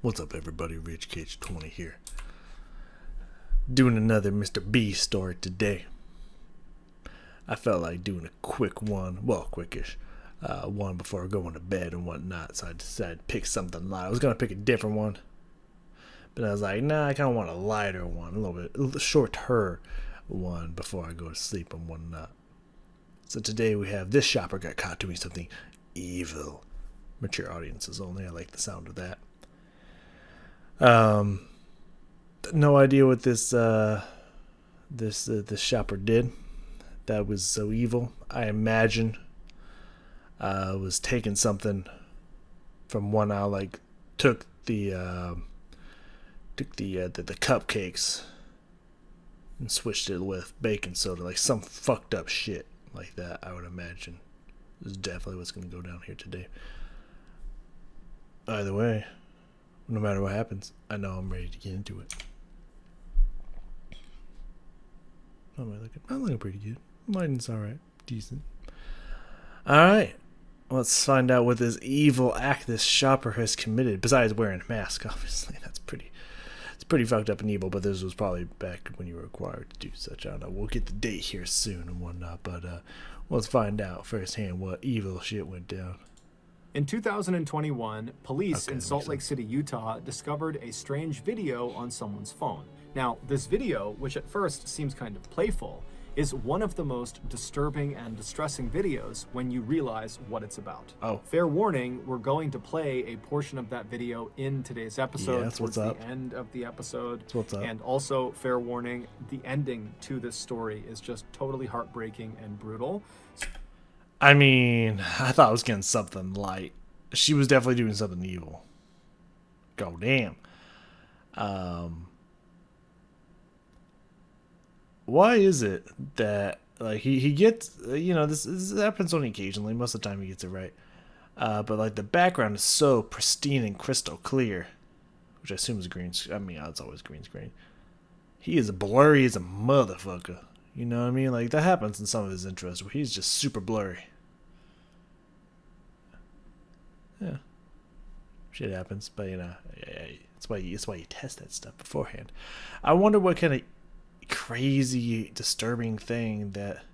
What's up, everybody? Rich Cage 20 here. Doing another Mr. B story today. I felt like doing a quick one, well, quickish, one before going to bed and whatnot, so I decided to pick something light. I was going to pick a different one, but I was like, nah, I kind of want a lighter one, a little shorter one before I go to sleep and whatnot. So today we have This Shopper Got Caught Doing Something Evil. Mature audiences only. I like the sound of that. No idea what this shopper did that was so evil. I imagine was taking something from one aisle, like took the cupcakes and switched it with baking soda, like some fucked up shit like that. I would imagine this is definitely what's going to go down here today. Either way, no matter what happens, I know I'm ready to get into it. How am I looking? I'm looking pretty good. Lighting's alright. Decent. Alright. Let's find out what this evil act this shopper has committed. Besides wearing a mask, obviously. It's pretty fucked up and evil, but this was probably back when you were required to do such. I don't know. We'll get the date here soon and whatnot, but let's find out firsthand what evil shit went down. In 2021, police in Salt Lake City, Utah, discovered a strange video on someone's phone. Now, this video, which at first seems kind of playful, is one of the most disturbing and distressing videos when you realize what it's about. Oh. Fair warning, we're going to play a portion of that video in today's episode towards the end of the episode. What's up? And also, fair warning, the ending to this story is just totally heartbreaking and brutal. I mean, I thought I was getting something light. She was definitely doing something evil. Go damn. Why is it that like he gets, this happens only occasionally. Most of the time he gets it right. But like the background is so pristine and crystal clear, which I assume is green. I mean, it's always green screen. He is blurry as a motherfucker. You know what I mean? Like, that happens in some of his intros where he's just super blurry. Yeah. Shit happens, but it's why you test that stuff beforehand. I wonder what kind of crazy, disturbing thing that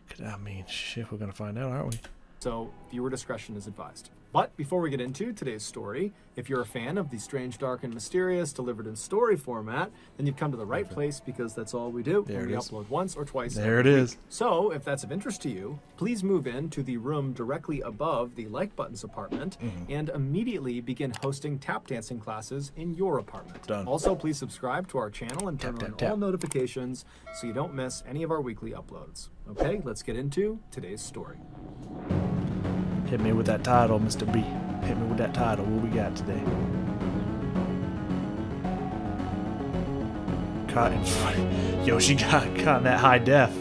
could, shit, we're gonna find out, aren't we? So, viewer discretion is advised. But before we get into today's story, if you're a fan of the strange, dark, and mysterious delivered in story format, then you've come to the right place, because that's all we do. We upload once or twice every week. So, if that's of interest to you, please move into the room directly above the like buttons apartment and immediately begin hosting tap dancing classes in your apartment. Done. Also, please subscribe to our channel and turn on all notifications so you don't miss any of our weekly uploads. Okay, let's get into today's story. Hit me with that title, Mr. B. Hit me with that title. What we got today? Caught in front. Yo, she got caught in that high def.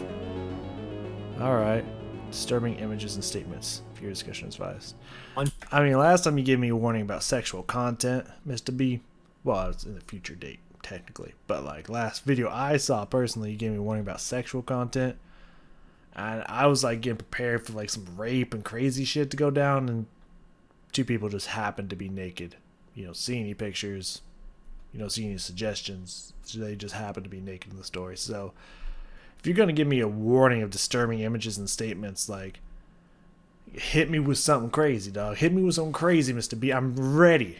Alright. Disturbing images and statements. Viewer discussion is advised. I mean, last time you gave me a warning about sexual content, Mr. B. Well, it's in the future date, technically. But, like, last video I saw personally, you gave me a warning about sexual content. And I was like getting prepared for like some rape and crazy shit to go down, and two people just happened to be naked. You don't see any pictures, you don't see any suggestions. So they just happened to be naked in the story. So if you're gonna give me a warning of disturbing images and statements, like, hit me with something crazy, dog. Hit me with something crazy, Mr. B. I'm ready.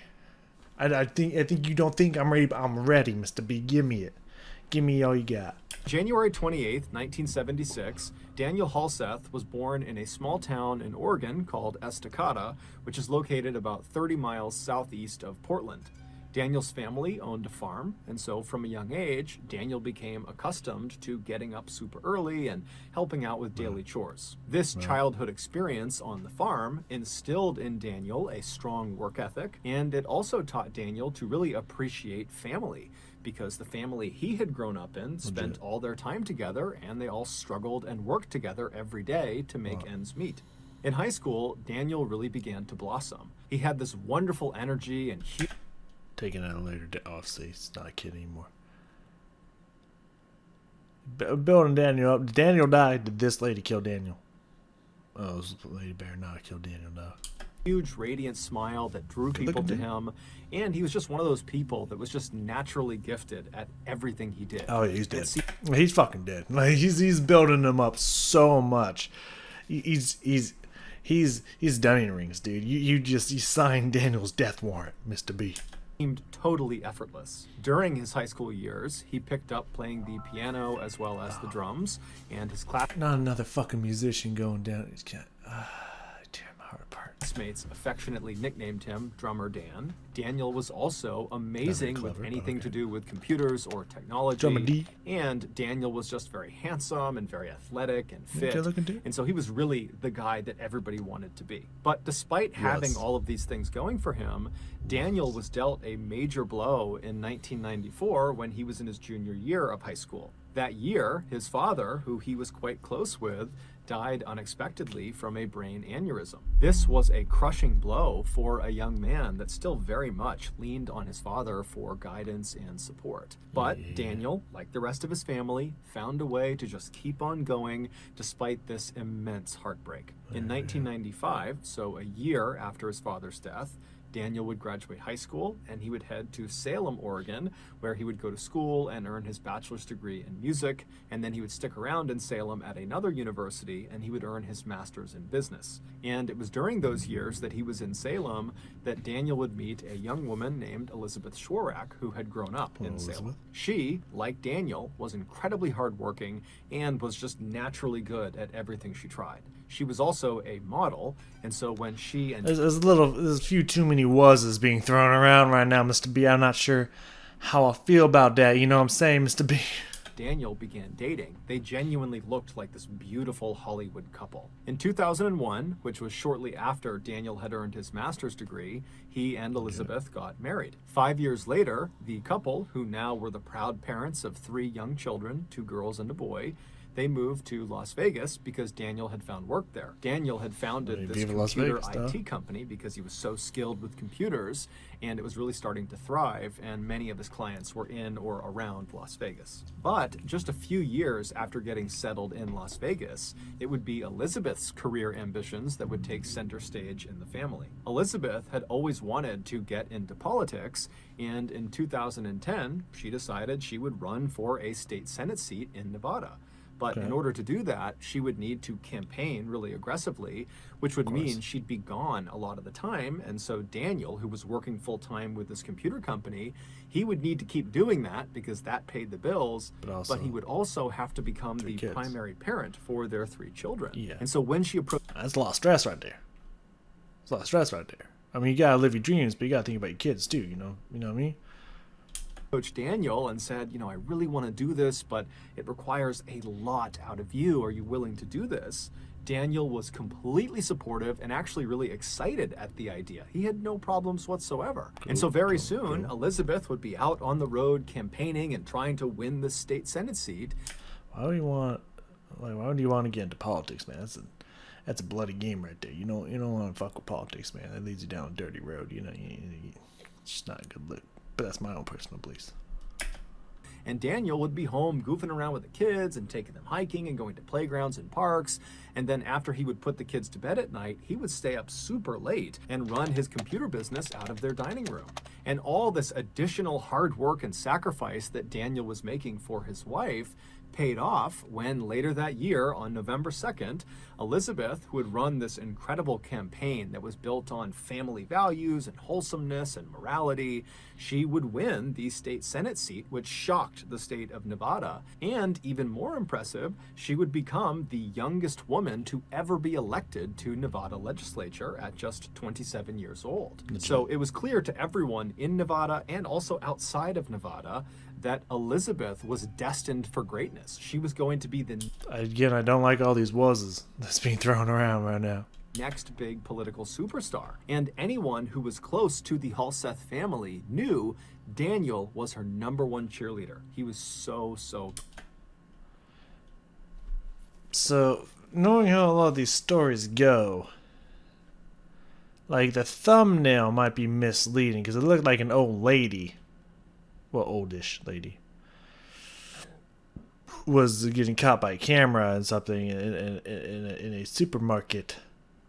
I think you don't think I'm ready, but I'm ready, Mr. B. Give me it. Give me all you got. January 28th, 1976, Daniel Halseth was born in a small town in Oregon called Estacada, which is located about 30 miles southeast of Portland. Daniel's family owned a farm, and so from a young age, Daniel became accustomed to getting up super early and helping out with daily chores. This childhood experience on the farm instilled in Daniel a strong work ethic, and it also taught Daniel to really appreciate family, because the family he had grown up in spent all their time together, and they all struggled and worked together every day to make ends meet. In high school, Daniel really began to blossom. He had this wonderful energy and taking out a later off, see, it's not a kid anymore. Building Daniel up. Did Daniel die? Did this lady kill Daniel? Oh, this lady better not kill Daniel now. huge radiant smile that drew people to him, and he was just one of those people that was just naturally gifted at everything he did. Oh, yeah, he's dead. He's fucking dead. Like he's building him up so much. He's Dunning rings, dude. You signed Daniel's death warrant, Mr. B. Seemed totally effortless. During his high school years, he picked up playing the piano as well as the drums, and his Not another fucking musician going down. He's tearing my heart apart. classmates affectionately nicknamed him Drummer Dan. Daniel was also amazing with anything to do with computers or technology. Drummer D. And Daniel was just very handsome and very athletic and fit. Good looking dude. And so he was really the guy that everybody wanted to be. But despite having all of these things going for him, Daniel was dealt a major blow in 1994 when he was in his junior year of high school. That year, his father, who he was quite close with, died unexpectedly from a brain aneurysm. This was a crushing blow for a young man that still very much leaned on his father for guidance and support. But Daniel, like the rest of his family, found a way to just keep on going despite this immense heartbreak. In 1995, so a year after his father's death, Daniel would graduate high school and he would head to Salem, Oregon, where he would go to school and earn his bachelor's degree in music, and then he would stick around in Salem at another university and he would earn his master's in business. And it was during those years that he was in Salem that Daniel would meet a young woman named Elizabeth Schwarak, who had grown up in Salem. She, like Daniel, was incredibly hardworking and was just naturally good at everything she tried. She was also a model, and so when she and there's a few too many wases being thrown around right now, Mr. B. I'm not sure how I feel about that. You know what I'm saying, Mr. B? Daniel began dating, they genuinely looked like this beautiful Hollywood couple. In 2001, which was shortly after Daniel had earned his master's degree, he and Elizabeth got married. 5 years later, the couple, who now were the proud parents of 3 young children, 2 girls and a boy, they moved to Las Vegas because Daniel had found work there. Daniel had founded this computer IT company because he was so skilled with computers, and it was really starting to thrive, and many of his clients were in or around Las Vegas. But just a few years after getting settled in Las Vegas, it would be Elizabeth's career ambitions that would take center stage in the family. Elizabeth had always wanted to get into politics, and in 2010, she decided she would run for a state Senate seat in Nevada. But in order to do that, she would need to campaign really aggressively, which would mean she'd be gone a lot of the time. And so Daniel, who was working full-time with this computer company, he would need to keep doing that because that paid the bills. But he would also have to become the primary parent for their 3 children. Yeah. And so when she approached... That's a lot of stress right there. It's a lot of stress right there. I mean, you gotta live your dreams, but you gotta think about your kids too, you know what I mean? Coach Daniel and said, I really want to do this, but it requires a lot out of you. Are you willing to do this? Daniel was completely supportive and actually really excited at the idea. He had no problems whatsoever. And so very soon, Elizabeth would be out on the road campaigning and trying to win the state Senate seat. Why would you want to get into politics, man? That's a bloody game right there. You don't want to fuck with politics, man. That leads you down a dirty road. It's just not a good look. But that's my own personal beliefs. And Daniel would be home goofing around with the kids and taking them hiking and going to playgrounds and parks. And then after he would put the kids to bed at night, he would stay up super late and run his computer business out of their dining room. And all this additional hard work and sacrifice that Daniel was making for his wife paid off when later that year, on November 2nd, Elizabeth, who had run this incredible campaign that was built on family values and wholesomeness and morality, she would win the state Senate seat, which shocked the state of Nevada. And even more impressive, she would become the youngest woman to ever be elected to Nevada legislature at just 27 years old. So it was clear to everyone in Nevada and also outside of Nevada that Elizabeth was destined for greatness. She was going to be the... Again, I don't like all these was's that's being thrown around right now. Next big political superstar. And anyone who was close to the Halseth family knew Daniel was her #1 cheerleader. He was so... So, knowing how a lot of these stories go, like the thumbnail might be misleading because it looked like an old lady. Well, oldish lady was getting caught by a camera and something in a supermarket.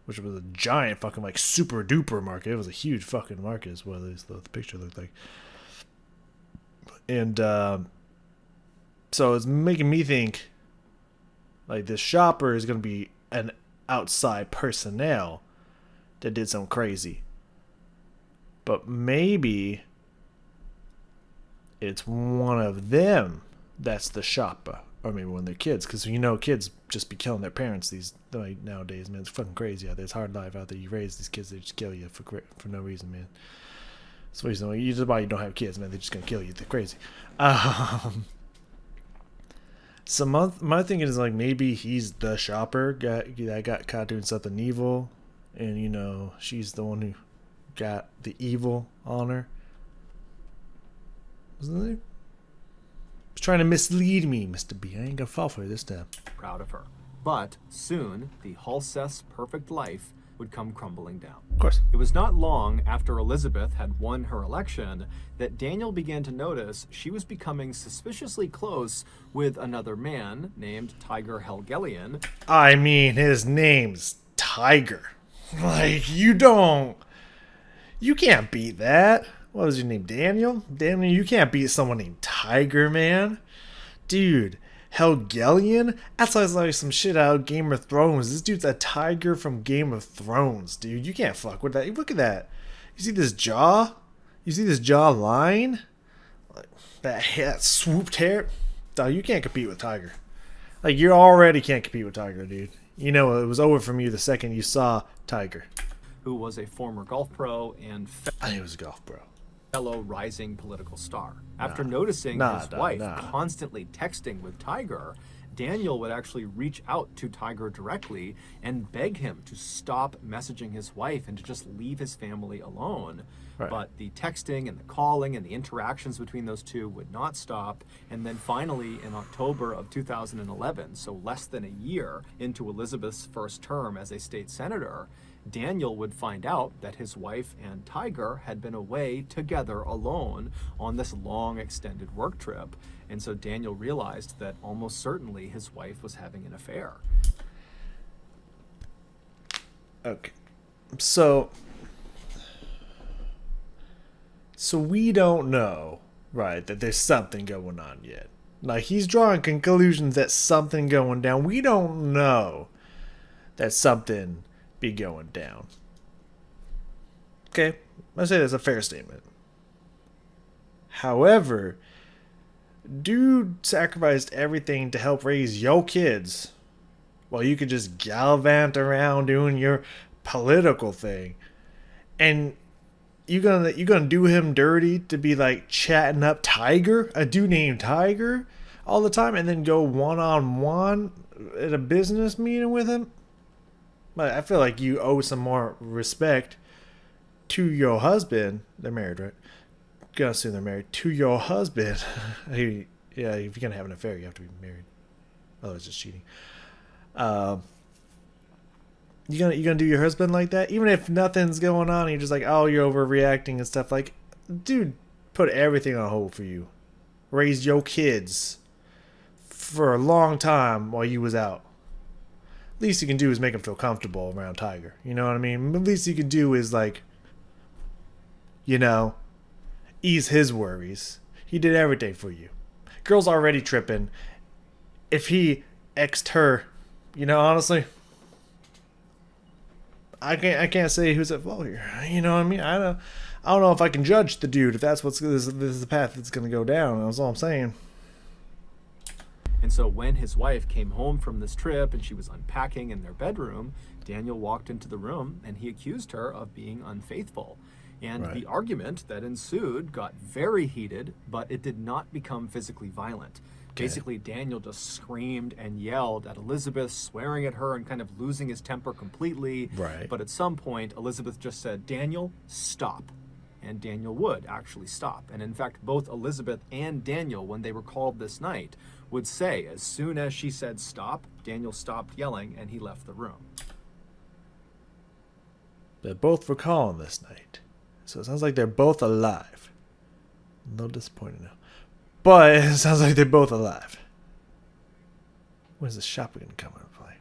which was a giant fucking like super duper market. It was a huge fucking market, is what the picture looked like. And so it's making me think like this shopper is going to be an outside personnel that did something crazy. But maybe it's one of them that's the shopper. Or maybe one of their kids. Because kids just be killing their parents nowadays, man. It's fucking crazy out there. It's hard life out there. You raise these kids, they just kill you for no reason, man. So you don't have kids, man. They're just going to kill you. They're crazy. So my thinking is like maybe he's the shopper that got caught doing something evil. And, she's the one who got the evil on her. Wasn't it? Was trying to mislead me, Mr. B. I ain't gonna fall for it this time. Proud of her. But soon, the Halseth's perfect life would come crumbling down. Of course. It was not long after Elizabeth had won her election that Daniel began to notice she was becoming suspiciously close with another man named Tiger Helgelien. I mean, his name's Tiger. Like, you can't beat that. What was your name? Daniel? Daniel, you can't beat someone named Tiger, man. Dude, Helgelien? That's like some shit out of Game of Thrones. This dude's a tiger from Game of Thrones, dude. You can't fuck with that. Look at that. You see this jaw? You see this jaw line? Like, that swooped hair? Dog, you can't compete with Tiger. Like, you already can't compete with Tiger, dude. It was over from you the second you saw Tiger. Who was a former golf pro and I think it was a golf pro. fellow rising political star. After noticing his wife constantly texting with Tiger, Daniel would actually reach out to Tiger directly and beg him to stop messaging his wife and to just leave his family alone. Right. But the texting and the calling and the interactions between those two would not stop. And then finally, in October of 2011, so less than a year into Elizabeth's first term as a state senator, Daniel would find out that his wife and Tiger had been away together alone on this long extended work trip. And so Daniel realized that almost certainly his wife was having an affair. Okay. So we don't know, right, that there's something going on yet. Like, he's drawing conclusions that something going down. We don't know that something be going down. Okay, I say that's a fair statement. However, dude sacrificed everything to help raise your kids while you could just gallivant around doing your political thing. And you gonna do him dirty to be like chatting up Tiger, a dude named Tiger, all the time, and then go one-on-one at a business meeting with him? But I feel like you owe some more respect to your husband. They're married, right? Gonna assume they're married. To your husband. Yeah, if you're gonna have an affair, you have to be married. Otherwise, it's just cheating. You gonna do your husband like that? Even if nothing's going on, and you're just like, oh, you're overreacting and stuff. Like, dude, put everything on hold for you. Raised your kids for a long time while you was out. Least you can do is make him feel comfortable around Tiger. You know what I mean? The least you can do is like, ease his worries. He did everything for you. Girl's already tripping. If he exed her, honestly, I can't say who's at fault here. You know what I mean? I don't know if I can judge the dude if that's this is the path that's gonna go down. That's all I'm saying. And so when his wife came home from this trip and she was unpacking in their bedroom, Daniel walked into the room and he accused her of being unfaithful. And the argument that ensued got very heated, but it did not become physically violent. Okay. Basically, Daniel just screamed and yelled at Elizabeth, swearing at her and kind of losing his temper completely. Right. But at some point, Elizabeth just said, "Daniel, stop." And Daniel would actually stop. And in fact, both Elizabeth and Daniel, when they were called this night, would say, as soon as she said stop, Daniel stopped yelling and he left the room. They're both recalling this night. So it sounds like they're both alive. A little disappointed now. But it sounds like they're both alive. When's the shopper going to come into play?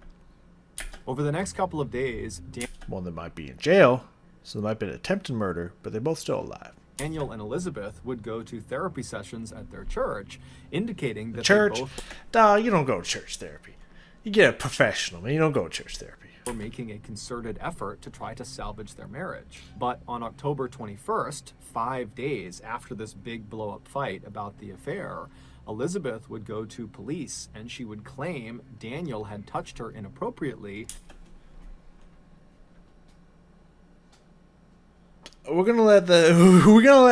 Over the next couple of days, One that might be in jail, so there might be an attempted murder, but they're both still alive. Daniel and Elizabeth would go to therapy sessions at their church, indicating that Church? they both Nah, you don't go to church therapy. You get a professional, man. You don't go to church therapy. were making a concerted effort to try to salvage their marriage. But on October 21st, 5 days after this big blow-up fight about the affair, Elizabeth would go to police and she would claim Daniel had touched her inappropriately. We're gonna let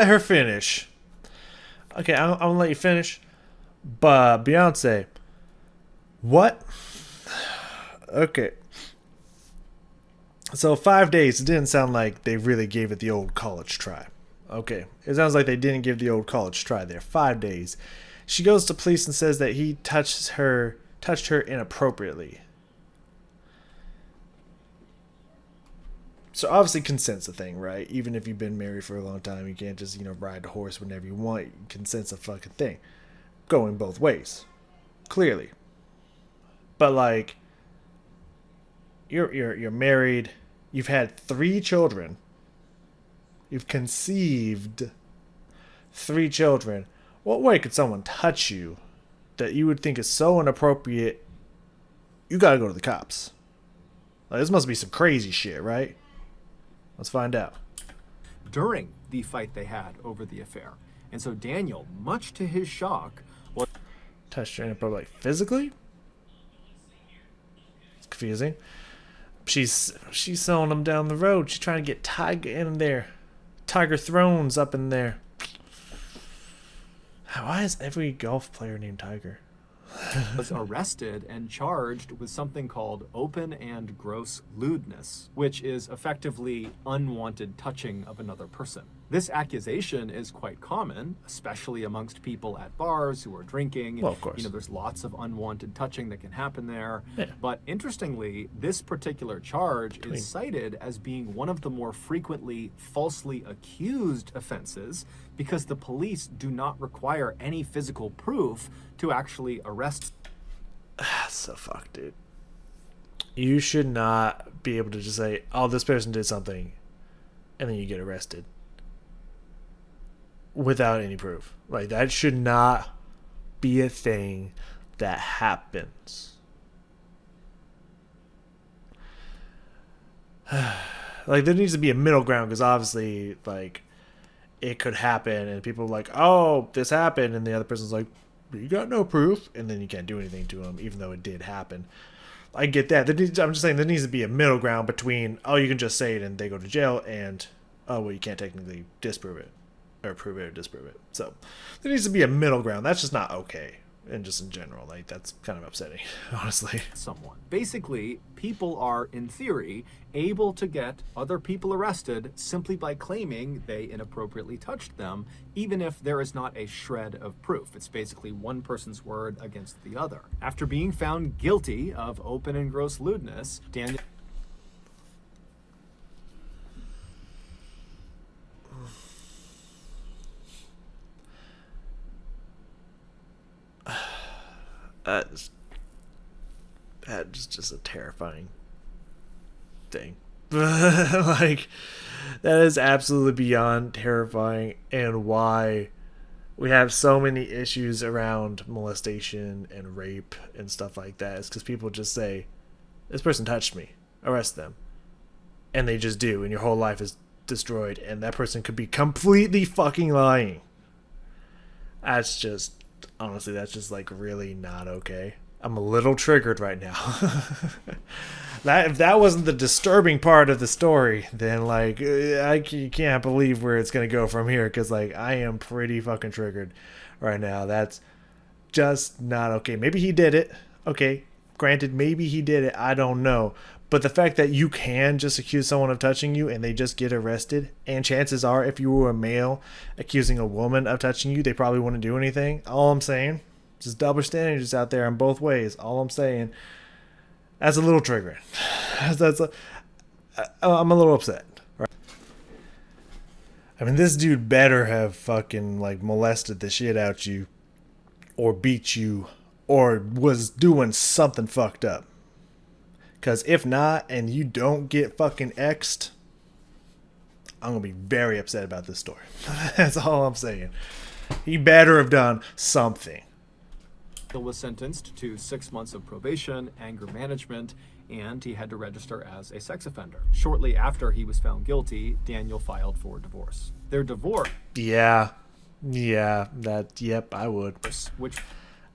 her finish. Okay, I'm gonna let you finish. But Beyonce, what? Okay. So 5 days, it didn't sound like they really gave it the old college try. Okay. It sounds like they didn't give the old college try there. 5 days. She goes to police and says that he touched her inappropriately. So obviously consent's a thing, right? Even if you've been married for a long time, you can't just, ride the horse whenever you want. Consent's a fucking thing. Going both ways. Clearly. But like, you're married. You've had 3 children. You've conceived 3 children. What way could someone touch you that you would think is so inappropriate? You gotta go to the cops. Like, this must be some crazy shit, right? Let's find out. During the fight they had over the affair. And so Daniel, much to his shock, was Touched her inappropriately, like physically? It's confusing. She's selling them down the road. She's trying to get Tiger in there. Tiger Thrones up in there. Why is every golf player named Tiger? was arrested and charged with something called open and gross lewdness, which is effectively unwanted touching of another person. This accusation is quite common, especially amongst people at bars who are drinking. Well, of course. There's lots of unwanted touching that can happen there. Yeah. But interestingly, this particular charge is cited as being one of the more frequently falsely accused offenses because the police do not require any physical proof to actually arrest. So fuck, dude. You should not be able to just say, oh, this person did something, and then you get arrested without any proof. Like, that should not be a thing that happens. Like, there needs to be a middle ground, because obviously, like, it could happen, and people are like, oh, this happened, and the other person's like, you got no proof, and then you can't do anything to them, even though it did happen. I get that. I'm just saying there needs to be a middle ground between, oh, you can just say it and they go to jail, and, oh, well, you can't technically disprove it, or prove it or disprove it. So there needs to be a middle ground. That's just not okay, and just in general. Like, that's kind of upsetting, honestly. Someone. Basically, people are, in theory, able to get other people arrested simply by claiming they inappropriately touched them, even if there is not a shred of proof. It's basically one person's word against the other. After being found guilty of open and gross lewdness, Daniel That's just a terrifying thing. Like, that is absolutely beyond terrifying, and why we have so many issues around molestation and rape and stuff like that is because people just say, this person touched me, arrest them, and they just do, and your whole life is destroyed, and that person could be completely fucking lying. That's just, honestly, that's just like really not okay. I'm a little triggered right now. If that wasn't the disturbing part of the story, then like you can't believe where it's gonna go from here, because like I am pretty fucking triggered right now. That's just not okay. Maybe he did it. Okay, granted, maybe he did it. I don't know. But the fact that you can just accuse someone of touching you and they just get arrested, and chances are if you were a male accusing a woman of touching you, they probably wouldn't do anything. All I'm saying, just double standards out there in both ways. All I'm saying, that's a little triggering. I'm a little upset. Right? I mean, this dude better have fucking like molested the shit out you, or beat you, or was doing something fucked up. Because if not, and you don't get fucking X'd, I'm going to be very upset about this story. That's all I'm saying. He better have done something. Daniel was sentenced to 6 months of probation, anger management, and he had to register as a sex offender. Shortly after he was found guilty, Daniel filed for divorce. Their divorce, Yeah, I would. which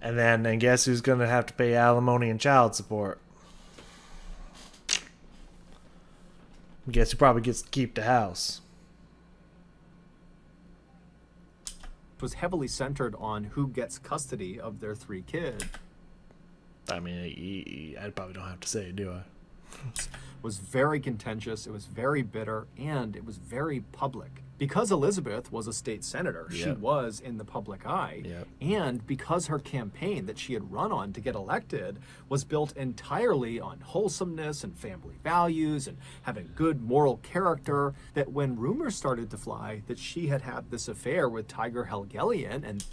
And guess who's going to have to pay alimony and child support? Guess who probably gets to keep the house? was heavily centered on who gets custody of their 3 kids. I mean, I probably don't have to say it, do I? Was very contentious, it was very bitter, and it was very public. Because Elizabeth was a state senator, she Yep. was in the public eye. Yep. And because her campaign that she had run on to get elected was built entirely on wholesomeness and family values and having good moral character, that when rumors started to fly that she had had this affair with Tiger Helgelian, and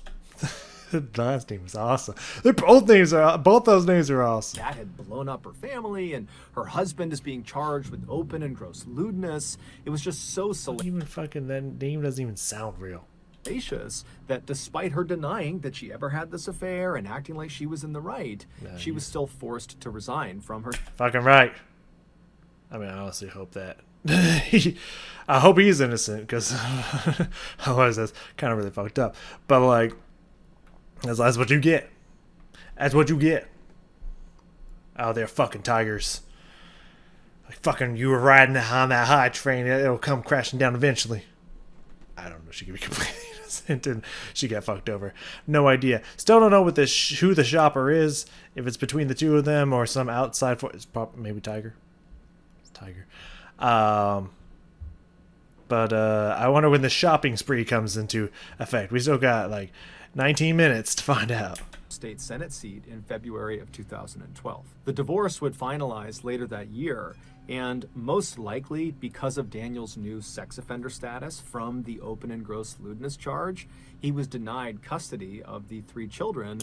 The last name is awesome. Both those names are awesome. that had blown up her family, and her husband is being charged with open and gross lewdness. It was just so Even fucking that name doesn't even sound real. salacious that despite her denying that she ever had this affair and acting like she was in the right, Yeah, she was still forced to resign from her Fucking right. I mean, I honestly hope that. I hope he's innocent, because otherwise that's kind of really fucked up. But like, that's what you get. That's what you get. Out there, fucking tigers. Like fucking, you were riding on that high train. It'll come crashing down eventually. I don't know. She could be completely innocent, and she got fucked over. No idea. Still don't know what who the shopper is. If it's between the two of them or some outside it's probably maybe Tiger. It's Tiger. But I wonder when the shopping spree comes into effect. We still got like 19 minutes to find out. state Senate seat in February of 2012. The divorce would finalize later that year, and most likely because of Daniel's new sex offender status from the open and gross lewdness charge, he was denied custody of the 3 children.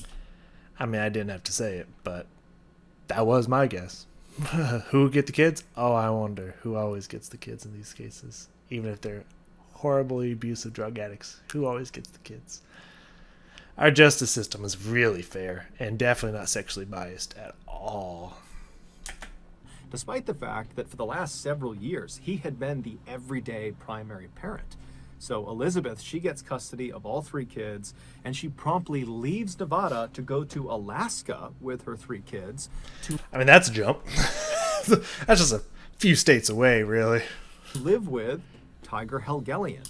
I mean, I didn't have to say it, but that was my guess. Who would get the kids? Oh, I wonder who always gets the kids in these cases. Even if they're horribly abusive drug addicts, who always gets the kids? Our justice system is really fair and definitely not sexually biased at all. Despite the fact that for the last several years, he had been the everyday primary parent. So Elizabeth, she gets custody of all 3 kids, and she promptly leaves Nevada to go to Alaska with her 3 kids to I mean, that's a jump. That's just a few states away, really. live with Tiger Helgelian.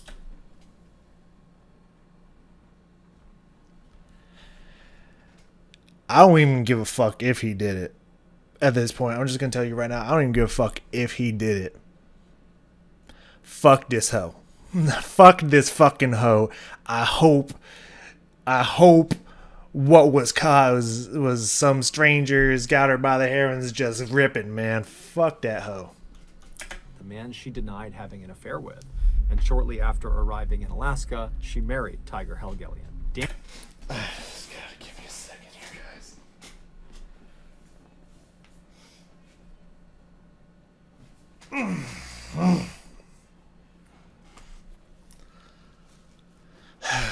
I don't even give a fuck if he did it. At this point, I'm just gonna tell you right now, I don't even give a fuck if he did it. Fuck this hoe. Fuck this fucking hoe. I hope what was caught was some strangers got her by the hair and is just ripping, man. Fuck that hoe. The man she denied having an affair with. And shortly after arriving in Alaska, she married Tiger Helgelian. Just gotta give me a second here, guys.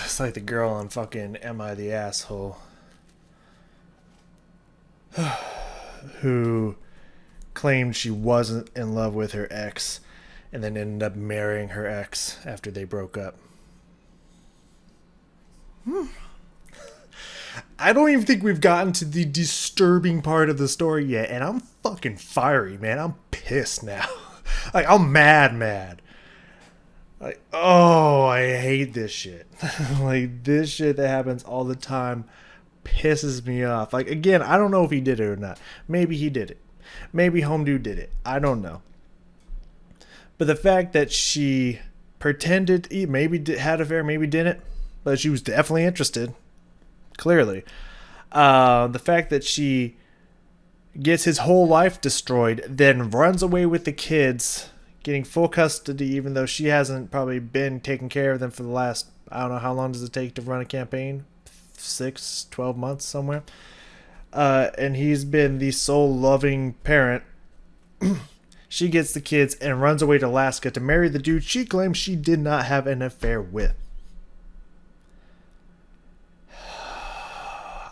It's like the girl on fucking Am I the Asshole? Who claimed she wasn't in love with her ex and then ended up marrying her ex after they broke up. I don't even think we've gotten to the disturbing part of the story yet, and I'm fucking fiery, man. I'm pissed now. Like, I'm mad. Like, oh, I hate this shit. Like, this shit that happens all the time pisses me off. Like, again, I don't know if he did it or not. Maybe he did it. Maybe Home Dude did it. I don't know. But the fact that she pretended, maybe had an affair, maybe didn't, but she was definitely interested. Clearly. The fact that she gets his whole life destroyed, then runs away with the kids, getting full custody, even though she hasn't probably been taking care of them for the last, I don't know, how long does it take to run a campaign? 6, 12 months somewhere. And he's been the sole loving parent She gets the kids and runs away to Alaska to marry the dude she claims she did not have an affair with.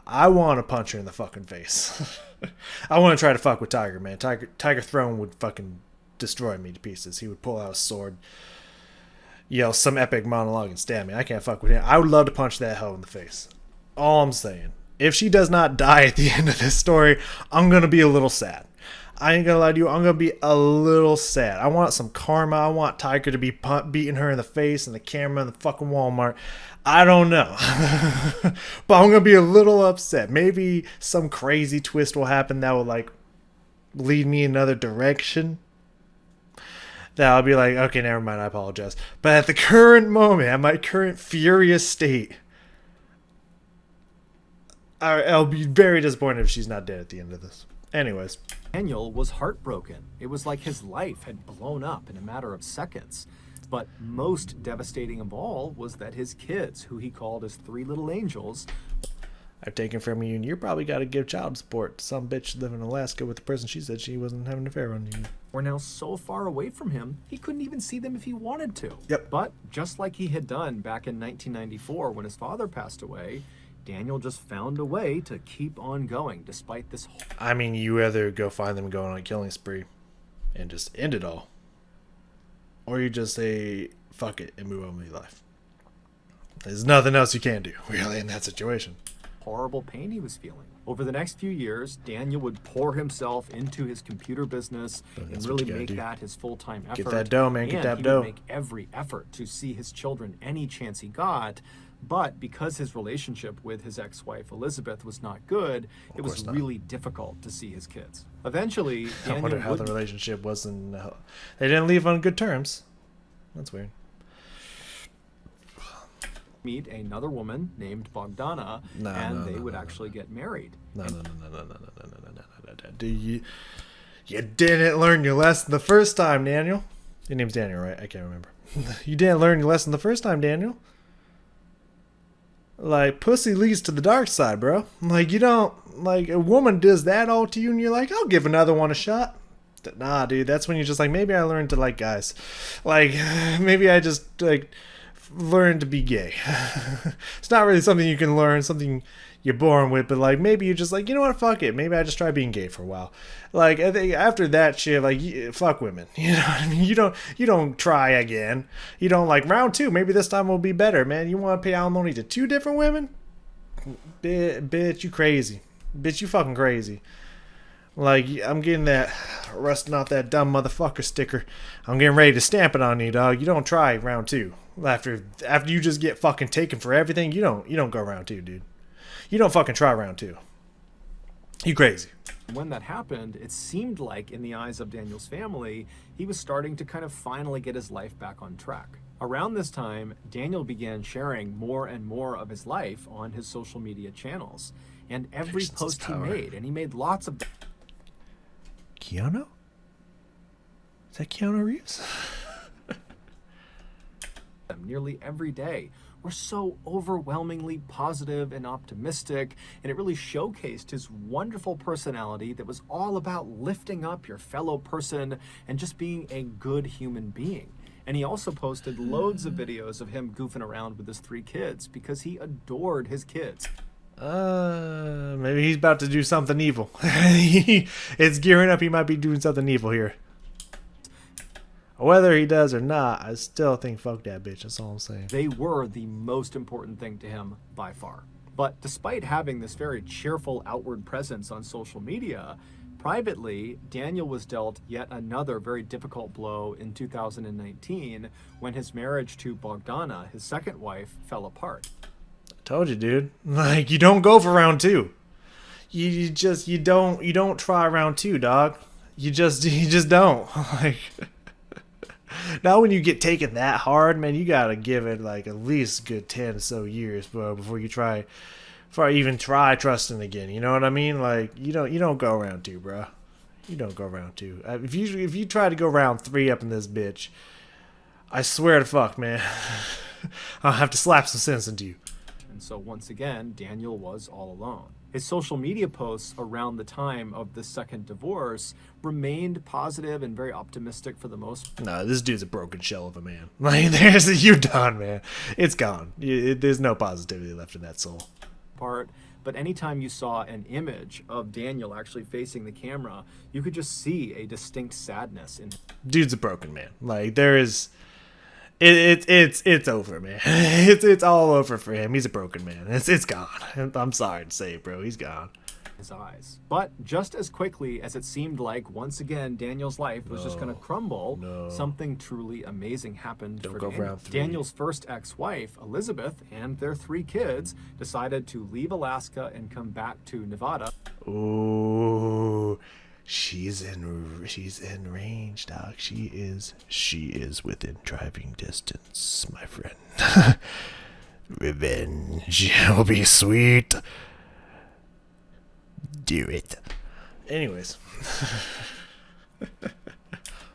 I want to punch her in the fucking face. I want to try to fuck with Tiger, man. Tiger Throne would fucking destroy me to pieces. He would pull out a sword, yell some epic monologue, and stab me. I can't fuck with him. I would love to punch that hoe in the face. All I'm saying. If she does not die at the end of this story, I'm going to be a little sad. I ain't gonna lie to you, I'm gonna be a little sad. I want some karma. I want Tiger to be beating her in the face and the camera in the fucking Walmart. I don't know. But I'm gonna be a little upset. Maybe some crazy twist will happen that will like lead me another direction. That I'll be like, okay, never mind, I apologize. But at the current moment, at my current furious state, I'll be very disappointed if she's not dead at the end of this. Anyways. Daniel was heartbroken. It was like his life had blown up in a matter of seconds. But most devastating of all was that his kids, who he called his three little angels, I've taken from you, and you probably got to give child support to some bitch living in Alaska with the person she said she wasn't having an affair on you. Were now so far away from him, he couldn't even see them if he wanted to. Yep. But just like he had done back in 1994 when his father passed away, Daniel just found a way to keep on going despite this. I mean, you either go find them going on a killing spree and just end it all, or you just say, fuck it, and move on with your life. There's nothing else you can do, really, in that situation. Horrible pain he was feeling. Over the next few years, Daniel would pour himself into his computer business and really make that his full-time effort. Get that dough, man. Get that dough. He would make every effort to see his children any chance he got. But because his relationship with his ex-wife Elizabeth was not good, it was really difficult to see his kids. Eventually, Daniel I wonder how the relationship wasn't. They didn't leave on good terms. That's weird. Meet another woman named Bogdana, and they would actually get married. No. You didn't learn your lesson the first time, Daniel. Your name's Daniel, right? I can't remember. You didn't learn your lesson the first time, Daniel. Like, pussy leads to the dark side, bro. Like, you don't, like, a woman does that all to you, and you're like, I'll give another one a shot. Nah, dude, that's when you're just like, maybe I learned to like guys. Like, maybe I just, like, learned to be gay. It's not really something you can learn, something you're born with, but, like, maybe you're just like, you know what, fuck it. Maybe I just try being gay for a while. Like, I think after that shit, like, fuck women. You know what I mean? You don't try again. You don't, like, round two, maybe this time will be better, man. You want to pay alimony to 2 different women? Bitch, you crazy. Bitch, you fucking crazy. Like, I'm getting that, rusting off that dumb motherfucker sticker. I'm getting ready to stamp it on you, dog. You don't try round 2. After you just get fucking taken for everything, you don't go round 2, dude. You don't fucking try round 2. You crazy. When that happened, it seemed like in the eyes of Daniel's family, he was starting to kind of finally get his life back on track. Around this time, Daniel began sharing more and more of his life on his social media channels. And every post he made, and he made lots of... Keanu? Is that Keanu Reeves? Nearly every day were so overwhelmingly positive and optimistic, and it really showcased his wonderful personality that was all about lifting up your fellow person and just being a good human being. And he also posted loads of videos of him goofing around with his 3 kids because he adored his kids. Maybe he's about to do something evil. It's gearing up. He might be doing something evil here. Whether he does or not, I still think fuck that bitch. That's all I'm saying. They were the most important thing to him by far. But despite having this very cheerful outward presence on social media, privately, Daniel was dealt yet another very difficult blow in 2019 when his marriage to Bogdana, his second wife, fell apart. I told you, dude. Like, you don't go for round 2. You don't try round 2, dog. You just don't. Like, now when you get taken that hard, man, you gotta give it like at least a good 10 or so years, bro, before you even try trusting again. You know what I mean? Like, you don't go round 2, bro. You don't go round 2. If you try to go round 3 up in this bitch, I swear to fuck, man, I'll have to slap some sense into you. and so once again, Daniel was all alone. His social media posts around the time of the second divorce remained positive and very optimistic for the most No, this dude's a broken shell of a man. Like, you're done, man. It's gone. There's no positivity left in that soul. part. But anytime you saw an image of Daniel actually facing the camera, you could just see a distinct sadness in. Dude's a broken man. Like, there is. It's over, man. It's all over for him. He's a broken man. It's gone. I'm sorry to say it, bro. He's gone. His eyes. But just as quickly as it seemed like once again Daniel's life was just going to crumble, something truly amazing happened for Daniel. Daniel's first ex-wife, Elizabeth, and their 3 kids decided to leave Alaska and come back to Nevada. Ooh, she's in range, Doc. She is within driving distance, my friend. Revenge will be sweet. Do it. Anyways.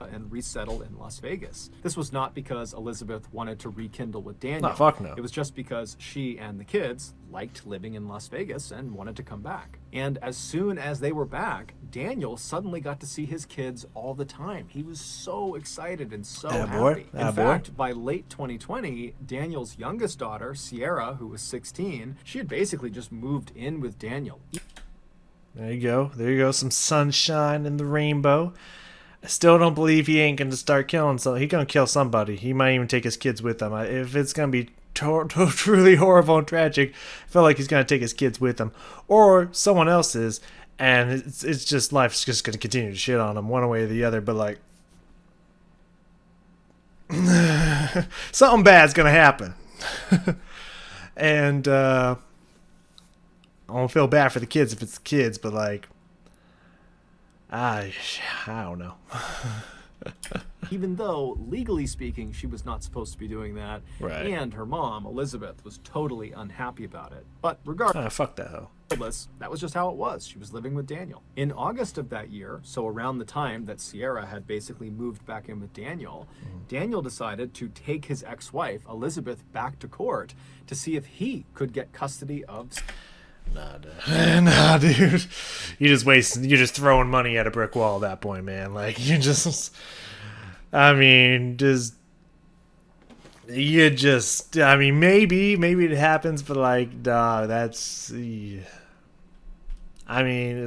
And resettled in Las Vegas. This was not because Elizabeth wanted to rekindle with Daniel. No, fuck no. It was just because she and the kids liked living in Las Vegas and wanted to come back. And as soon as they were back, Daniel suddenly got to see his kids all the time. He was so excited and so happy. In fact, by late 2020, Daniel's youngest daughter, Sierra, who was 16, she had basically just moved in with Daniel. There you go. There you go. Some sunshine in the rainbow. I still don't believe he ain't going to start killing. So he's going to kill somebody. He might even take his kids with him. If it's going to be truly horrible and tragic, I feel like he's going to take his kids with him. Or someone else's. And it's just, life's just going to continue to shit on him one way or the other. But like, something bad's going to happen. And, I don't feel bad for the kids if it's the kids, but like, I don't know. Even though, legally speaking, she was not supposed to be doing that. Right. And her mom, Elizabeth, was totally unhappy about it. But regardless, Fuck that hoe. that was just how it was. She was living with Daniel. In August of that year, so around the time that Sierra had basically moved back in with Daniel, Daniel decided to take his ex-wife, Elizabeth, back to court to see if he could get custody of... Nah, dude. You're just throwing money at a brick wall at that point, man. Like, maybe it happens, but like, that's, it's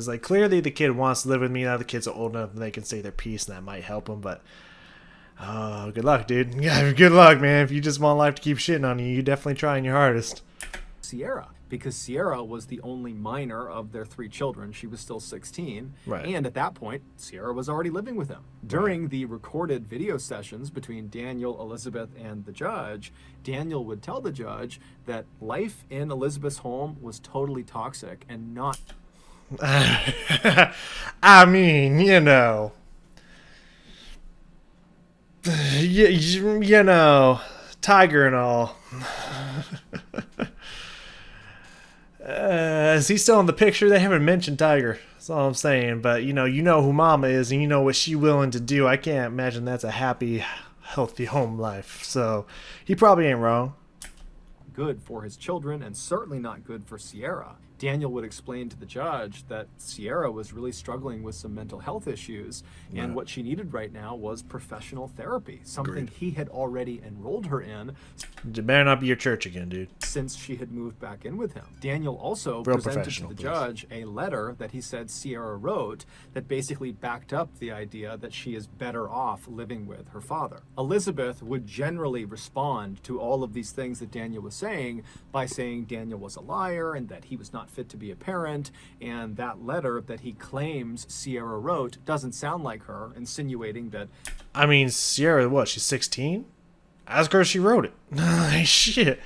like, clearly the kid wants to live with me now. The kids are old enough and they can say their piece, and that might help them, but good luck, dude. Yeah, good luck, man. If you just want life to keep shitting on you, you're definitely trying your hardest. Sierra, because Sierra was the only minor of their 3 children. She was still 16. Right. And at that point, Sierra was already living with him. During the recorded video sessions between Daniel, Elizabeth, and the judge, Daniel would tell the judge that life in Elizabeth's home was totally toxic and not... Tiger and all. Is he still in the picture? They haven't mentioned Tiger. That's all I'm saying. But, you know who Mama is, and you know what she's willing to do. I can't imagine that's a happy, healthy home life. So, he probably ain't wrong. Good for his children, and certainly not good for Sierra. Daniel would explain to the judge that Sierra was really struggling with some mental health issues, and what she needed right now was professional therapy, something he had already enrolled her in. It better not be your church again, dude. Since she had moved back in with him. Daniel also presented to the judge a letter that he said Sierra wrote that basically backed up the idea that she is better off living with her father. Elizabeth would generally respond to all of these things that Daniel was saying by saying Daniel was a liar and that he was not fit to be a parent, and that letter that he claims Sierra wrote doesn't sound like her, insinuating that... Sierra, what, she's 16? Ask her if she wrote it. Shit.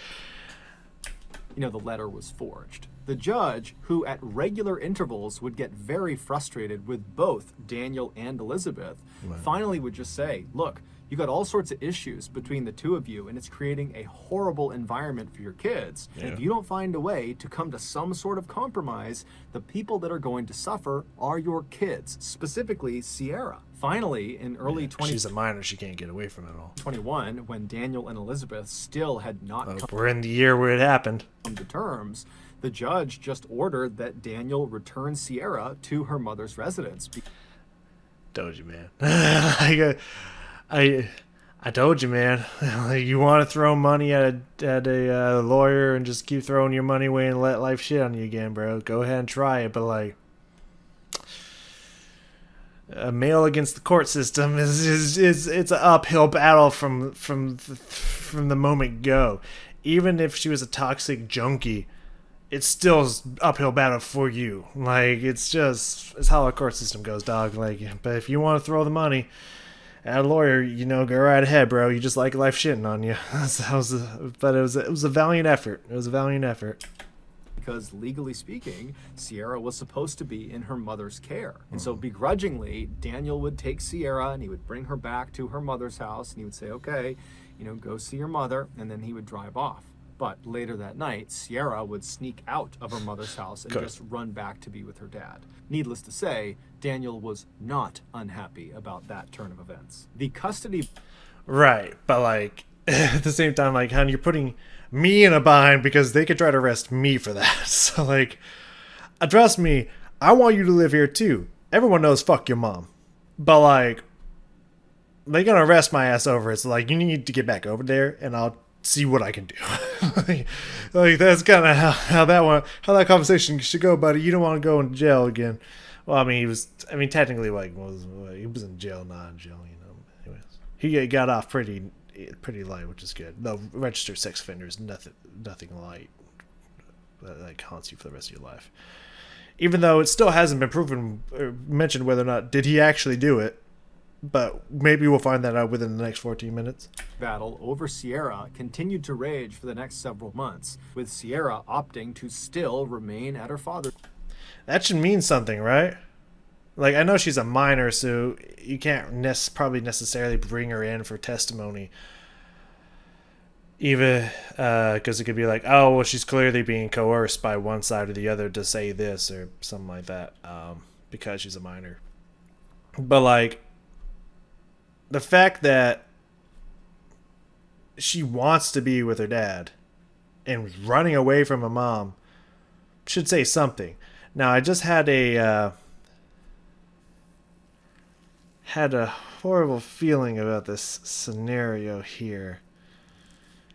The letter was forged. The judge, who at regular intervals would get very frustrated with both Daniel and Elizabeth, finally would just say, look, you got all sorts of issues between the two of you, and it's creating a horrible environment for your kids. Yeah. And if you don't find a way to come to some sort of compromise, the people that are going to suffer are your kids, specifically Sierra. Finally, in early she's a minor, she can't get away from it all. 21, when Daniel and Elizabeth still had not we're in the year where it happened. Come to terms, the judge just ordered that Daniel return Sierra to her mother's residence. Told you, man. I told you, man. Like, you want to throw money at a lawyer and just keep throwing your money away and let life shit on you again, bro. Go ahead and try it, but like, a male against the court system is it's an uphill battle from the moment go. Even if she was a toxic junkie, it's still an uphill battle for you. Like, it's how the court system goes, dog. Like, but if you want to throw the money at a lawyer, go right ahead, bro. You just like life shitting on you. But it was a valiant effort. It was a valiant effort. Because legally speaking, Sierra was supposed to be in her mother's care. And so begrudgingly, Daniel would take Sierra and he would bring her back to her mother's house and he would say, okay, go see your mother, and then he would drive off. But later that night, Sierra would sneak out of her mother's house and just run back to be with her dad. Needless to say, Daniel was not unhappy about that turn of events. The custody... Right, but like, at the same time, like, hon, you're putting me in a bind because they could try to arrest me for that. So like, trust me, I want you to live here too. Everyone knows fuck your mom. But like, they're gonna arrest my ass over it. So like, you need to get back over there and I'll see what I can do. like that's kind of how that conversation should go, buddy. You don't want to go in jail again. Well, I mean, technically, like, he was in jail, not in jail, Anyways, he got off pretty light, which is good. No, registered sex offenders, nothing light that haunts you for the rest of your life. Even though it still hasn't been proven or mentioned whether or not did he actually do it. But maybe we'll find that out within the next 14 minutes. Battle over Sierra continued to rage for the next several months, with Sierra opting to still remain at her father's. That should mean something, right? Like, I know she's a minor, so you can't probably necessarily bring her in for testimony. Even because it could be like, oh, well, she's clearly being coerced by one side or the other to say this or something like that, because she's a minor. But like, the fact that she wants to be with her dad and running away from her mom should say something. Now, I just had a horrible feeling about this scenario here.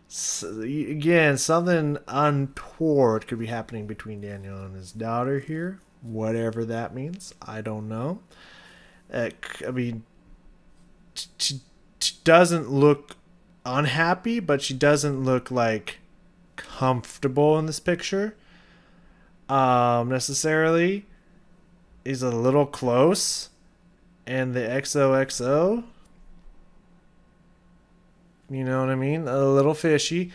So, again, something untoward could be happening between Daniel and his daughter here. Whatever that means, I don't know. She doesn't look unhappy, but she doesn't look like comfortable in this picture. Necessarily. Is a little close. And the XOXO, you know what I mean? A little fishy.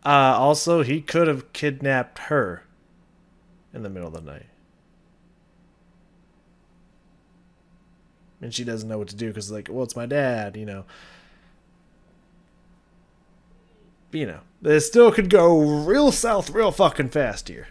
Also, he could have kidnapped her in the middle of the night. And she doesn't know what to do because, like, well, it's my dad, It still could go real south real fucking fast here.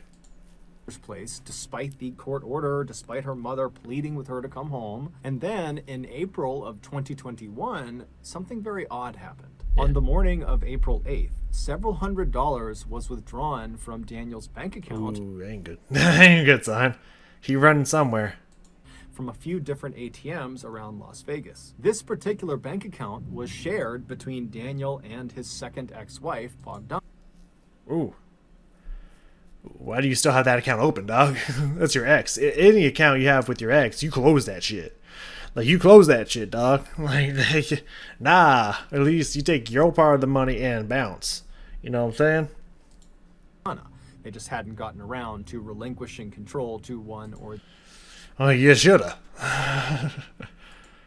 Place, despite the court order, despite her mother pleading with her to come home. And then in April of 2021, something very odd happened. Yeah. On the morning of April 8th, several $100s was withdrawn from Daniel's bank account. Ooh, ain't good. Ain't a good sign. He running somewhere. From a few different ATMs around Las Vegas. This particular bank account was shared between Daniel and his second ex-wife, Bogdan. Ooh. Why do you still have that account open, dog? That's your ex. Any account you have with your ex, you close that shit. Like, you close that shit, dog. Like, nah. At least you take your part of the money and bounce. You know what I'm saying? They just hadn't gotten around to relinquishing control to one or oh, you shoulda.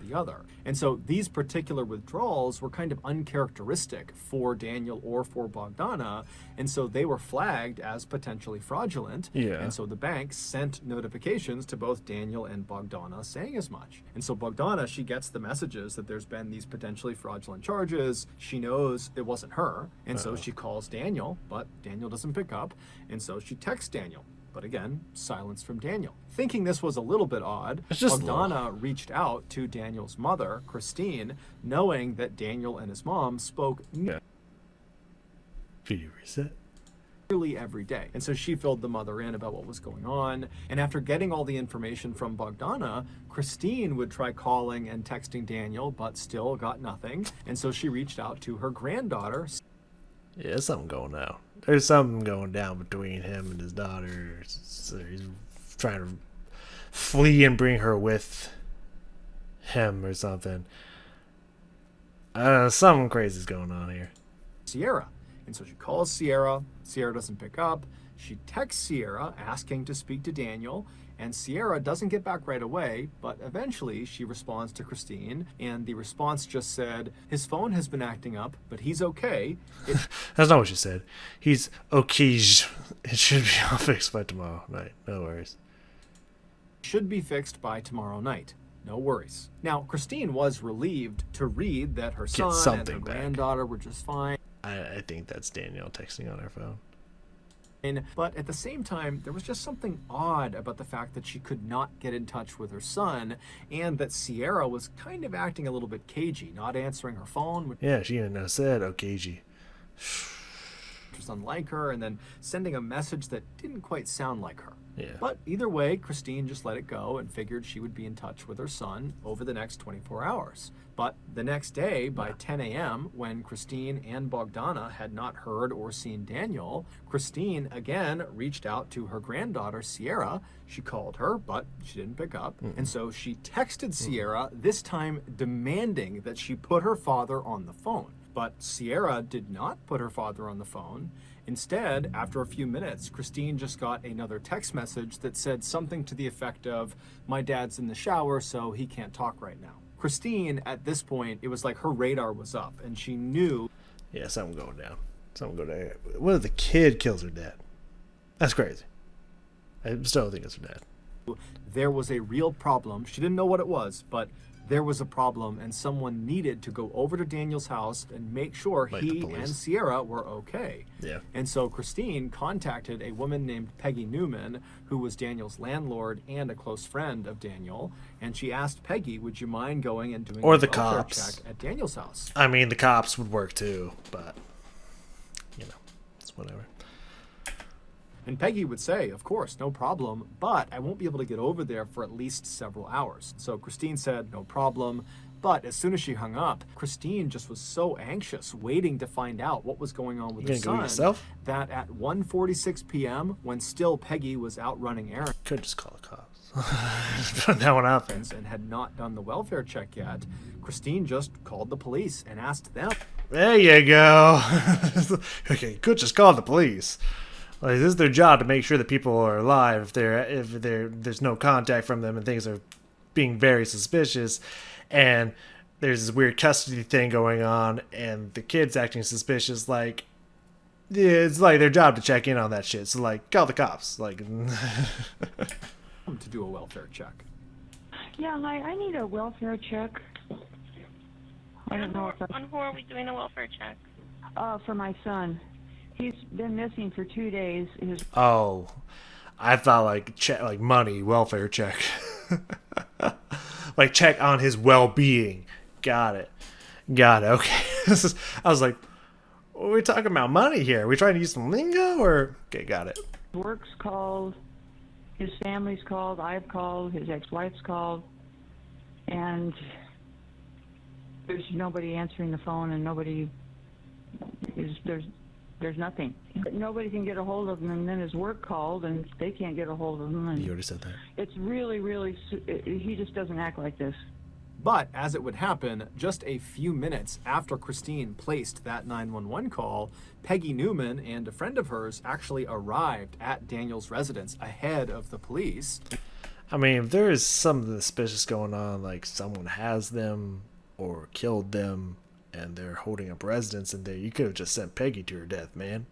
the other. And so these particular withdrawals were kind of uncharacteristic for Daniel or for Bogdana, and so they were flagged as potentially fraudulent. Yeah. And so the bank sent notifications to both Daniel and Bogdana saying as much. And so Bogdana, she gets the messages that there's been these potentially fraudulent charges. She knows it wasn't her, and so she calls Daniel, but Daniel doesn't pick up, and so she texts Daniel. But again, silence from Daniel. Thinking this was a little bit odd, Bogdana reached out to Daniel's mother, Christine, knowing that Daniel and his mom spoke. Yeah. Video reset. nearly every day. And so she filled the mother in about what was going on. And after getting all the information from Bogdana, Christine would try calling and texting Daniel, but still got nothing. And so she reached out to her granddaughter. Yeah, there's something going on. There's something going down between him and his daughter. So he's trying to flee and bring her with him or something. Something crazy's going on here. Sierra. And so she calls Sierra. Sierra doesn't pick up. She texts Sierra asking to speak to Daniel, and Sierra doesn't get back right away, but eventually she responds to Christine, and the response just said, his phone has been acting up, but he's okay. That's not what she said. He's okay. It should be all fixed by tomorrow night. No worries. Should be fixed by tomorrow night. No worries. Now, Christine was relieved to read that her son and her granddaughter were just fine. I think that's Danielle texting on her phone. But at the same time, there was just something odd about the fact that she could not get in touch with her son, and that Sierra was kind of acting a little bit cagey, not answering her phone. Yeah, she even said, oh, cagey. Which was unlike her, and then sending a message that didn't quite sound like her. Yeah. But either way, Christine just let it go and figured she would be in touch with her son over the next 24 hours. But the next day, by 10 a.m., when Christine and Bogdana had not heard or seen Daniel, Christine again reached out to her granddaughter, Sierra. She called her, but she didn't pick up. And so she texted Sierra, this time demanding that she put her father on the phone. But Sierra did not put her father on the phone. Instead, after a few minutes, Christine just got another text message that said something to the effect of, my dad's in the shower, so he can't talk right now. Christine, at this point, it was like her radar was up, and she knew... Yeah, something going down. Something going down. What if the kid kills her dad? That's crazy. I still think it's her dad. There was a real problem. She didn't know what it was, but there was a problem, and someone needed to go over to Daniel's house and make sure he and Sierra were okay. Yeah. And so Christine contacted a woman named Peggy Newman, who was Daniel's landlord and a close friend of Daniel, and she asked Peggy, would you mind going and doing or a the welfare cops check at Daniel's house? I mean, the cops would work too, but you know, it's whatever. And Peggy would say, of course, no problem, but I won't be able to get over there for at least several hours. So Christine said, no problem. But as soon as she hung up, Christine just was so anxious, waiting to find out what was going on with her son, that at 1:46 p.m., when still Peggy was out running errands, could just call the cops. Put that one out there. And had not done the welfare check yet, Christine just called the police and asked them. There you go. Okay, could just call the police. Like, this is their job to make sure that people are alive if there's no contact from them and things are being very suspicious, and there's this weird custody thing going on and the kid's acting suspicious. Like, yeah, it's like their job to check in on that shit. So like, call the cops. Like, to do a welfare check. Yeah, I need a welfare check. I don't know if on who are we doing a welfare check? For my son. He's been missing for 2 days. Oh, I thought like check, like money, welfare check. Like check on his well-being. Got it. Okay. I was like, are we talking about money here? Are we trying to use some lingo or? Okay, got it. Work's called. His family's called. I've called. His ex-wife's called. And there's nobody answering the phone, and nobody is there's nothing. Nobody can get a hold of him, and then his work called, and they can't get a hold of him. And you already said that. It's really, he just doesn't act like this. But as it would happen, just a few minutes after Christine placed that 911 call, Peggy Newman and a friend of hers actually arrived at Daniel's residence ahead of the police. I mean, if there is something suspicious going on, like someone has them or killed them, and they're holding up residence in there, you could have just sent Peggy to her death, man.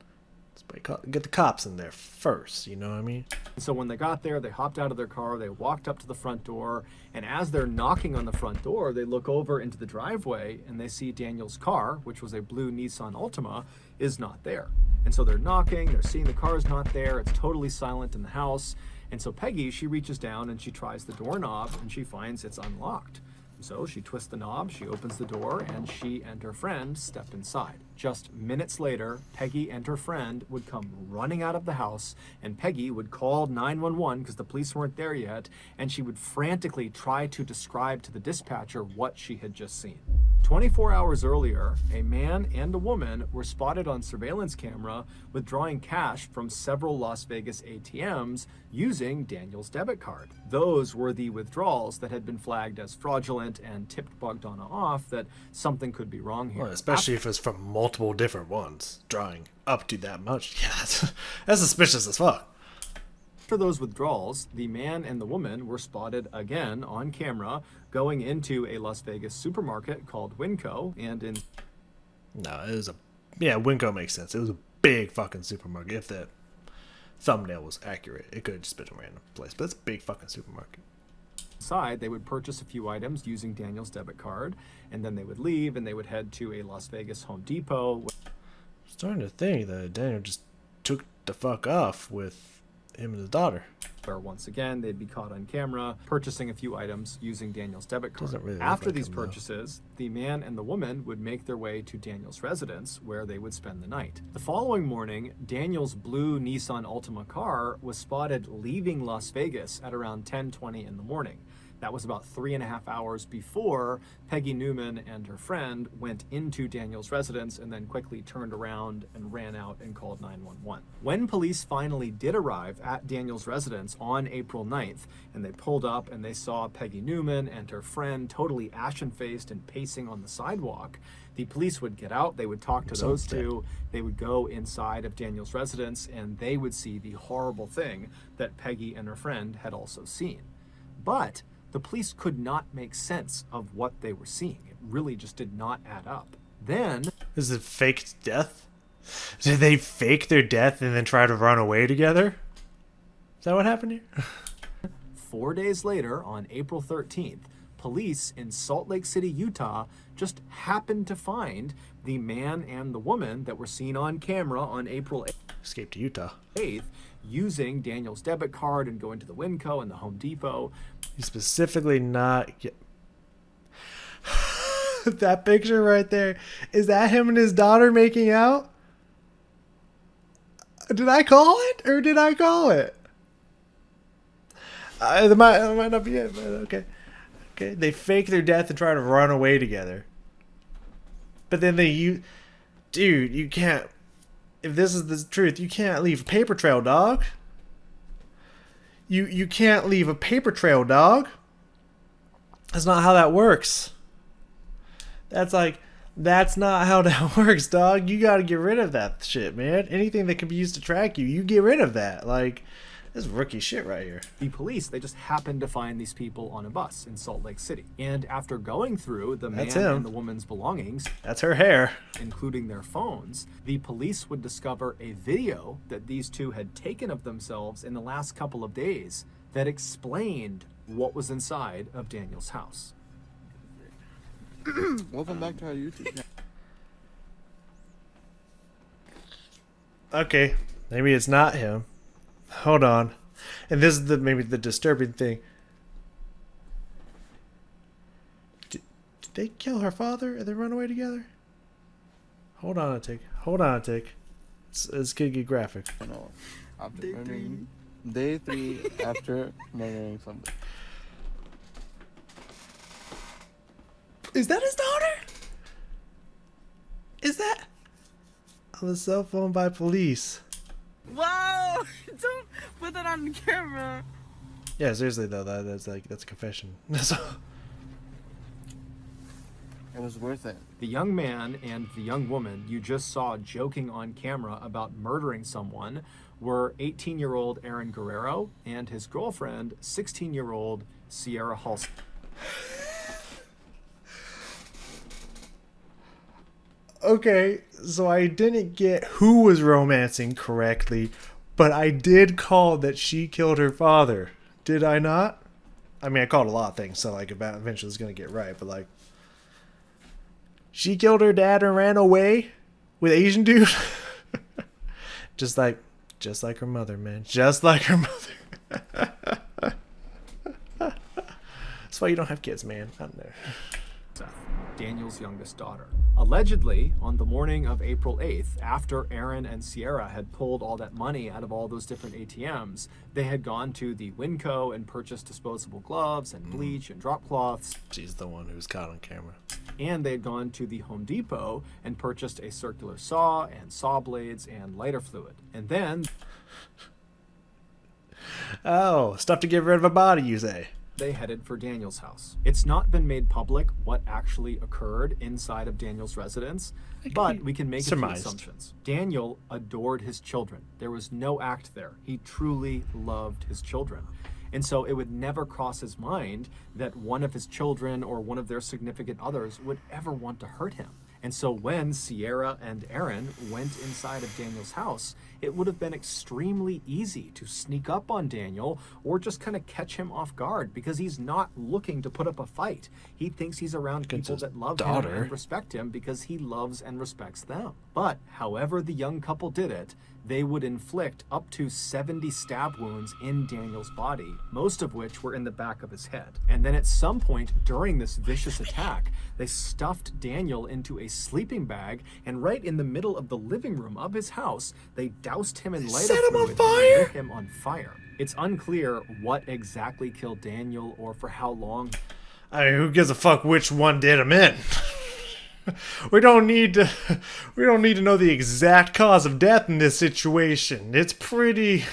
Get the cops in there first, you know what I mean? So when they got there, they hopped out of their car, they walked up to the front door, and as they're knocking on the front door, they look over into the driveway, and they see Daniel's car, which was a blue Nissan Altima, is not there. And so they're knocking, they're seeing the car is not there, it's totally silent in the house, and so Peggy, she reaches down and she tries the doorknob, and she finds it's unlocked. So she twists the knob, she opens the door, and she and her friend step inside. Just minutes later, Peggy and her friend would come running out of the house, and Peggy would call 911 because the police weren't there yet, and she would frantically try to describe to the dispatcher what she had just seen. 24 hours earlier, a man and a woman were spotted on surveillance camera withdrawing cash from several Las Vegas ATMs using Daniel's debit card. Those were the withdrawals that had been flagged as fraudulent and tipped Bogdana off that something could be wrong here. Well, especially if it's from multiple different ones, drawing up to that much. Yeah, that's suspicious as fuck. After those withdrawals, the man and the woman were spotted again on camera going into a Las Vegas supermarket called Winco, and in... No, it was a... Yeah, Winco makes sense. It was a big fucking supermarket. If that thumbnail was accurate, it could have just been a random place, but it's a big fucking supermarket. Inside, they would purchase a few items using Daniel's debit card, and then they would leave and they would head to a Las Vegas Home Depot. I'm starting to think that Daniel just took the fuck off with him and his daughter. Where once again they'd be caught on camera purchasing a few items using Daniel's debit card. Doesn't really look After like these him, though. purchases, the man and the woman would make their way to Daniel's residence where they would spend the night. The following morning, Daniel's blue Nissan Altima car was spotted leaving Las Vegas at around 10:20 in the morning. That was about 3.5 hours before Peggy Newman and her friend went into Daniel's residence and then quickly turned around and ran out and called 911. When police finally did arrive at Daniel's residence on April 9th, and they pulled up and they saw Peggy Newman and her friend totally ashen-faced and pacing on the sidewalk, the police would get out, they would talk to those two, they would go inside of Daniel's residence, and they would see the horrible thing that Peggy and her friend had also seen. But the police could not make sense of what they were seeing. It really just did not add up. Then... Is it faked death? Did they fake their death and then try to run away together? Is that what happened here? 4 days later, on April 13th, police in Salt Lake City, Utah, just happened to find the man and the woman that were seen on camera on April Escaped to Utah. 8th using Daniel's debit card and going to the Winco and the Home Depot. You specifically not get... That picture right there, is that him and his daughter making out? Did I call it or did I call it? It might not be it, but okay. Okay, they fake their death and try to run away together. But then dude, you can't, if this is the truth, you can't leave a paper trail, dog. You can't leave a paper trail, dog. That's not how that works. That's not how that works, dog. You gotta get rid of that shit, man. Anything that can be used to track you, you get rid of that. Like, this is rookie shit right here. The police, they just happened to find these people on a bus in Salt Lake City. And after going through the man and the woman's belongings, that's her hair, including their phones, the police would discover a video that these two had taken of themselves in the last couple of days that explained what was inside of Daniel's house. Welcome back to our YouTube channel. Okay, maybe it's not him. Hold on. And this is maybe the disturbing thing. Did they kill her father and then run away together? Hold on a tick. It's gonna get graphic. After murdering, day 3 after murdering somebody. Is that his daughter? Is that on the cell phone by police? Wow! Don't put that on the camera. Yeah, seriously though, that's a confession. That's all. It was worth it. The young man and the young woman you just saw joking on camera about murdering someone were 18-year-old Aaron Guerrero and his girlfriend, 16-year-old Sierra Halston. Okay, so I didn't get who was romancing correctly, but I did call that she killed her father. Did I not? I mean, I called a lot of things, so like eventually it's gonna get right, but like, she killed her dad and ran away with Asian dude. just like her mother, man. Just like her mother. That's why you don't have kids, man. I don't know. Daniel's youngest daughter. Allegedly, on the morning of April 8th, after Aaron and Sierra had pulled all that money out of all those different ATMs, they had gone to the Winco and purchased disposable gloves and bleach and drop cloths. She's the one who's caught on camera. And they had gone to the Home Depot and purchased a circular saw and saw blades and lighter fluid. And then Oh, stuff to get rid of a body, you say? they headed for Daniel's house. It's not been made public what actually occurred inside of Daniel's residence, but we can make a few surmised. assumptions. Daniel adored his children. There was no act there. He truly loved his children. And so it would never cross his mind that one of his children or one of their significant others would ever want to hurt him. And so when Sierra and Aaron went inside of Daniel's house, it would have been extremely easy to sneak up on Daniel or just kind of catch him off guard because he's not looking to put up a fight. He thinks he's around people that love him and respect him because he loves and respects them. But however the young couple did it, they would inflict up to 70 stab wounds in Daniel's body, most of which were in the back of his head. And then at some point during this vicious attack, they stuffed Daniel into a sleeping bag, and right in the middle of the living room of his house, they doused him in lighter fluid and lit him on fire. It's unclear what exactly killed Daniel or for how long. I mean, who gives a fuck which one did him in? We don't need to know the exact cause of death in this situation. It's pretty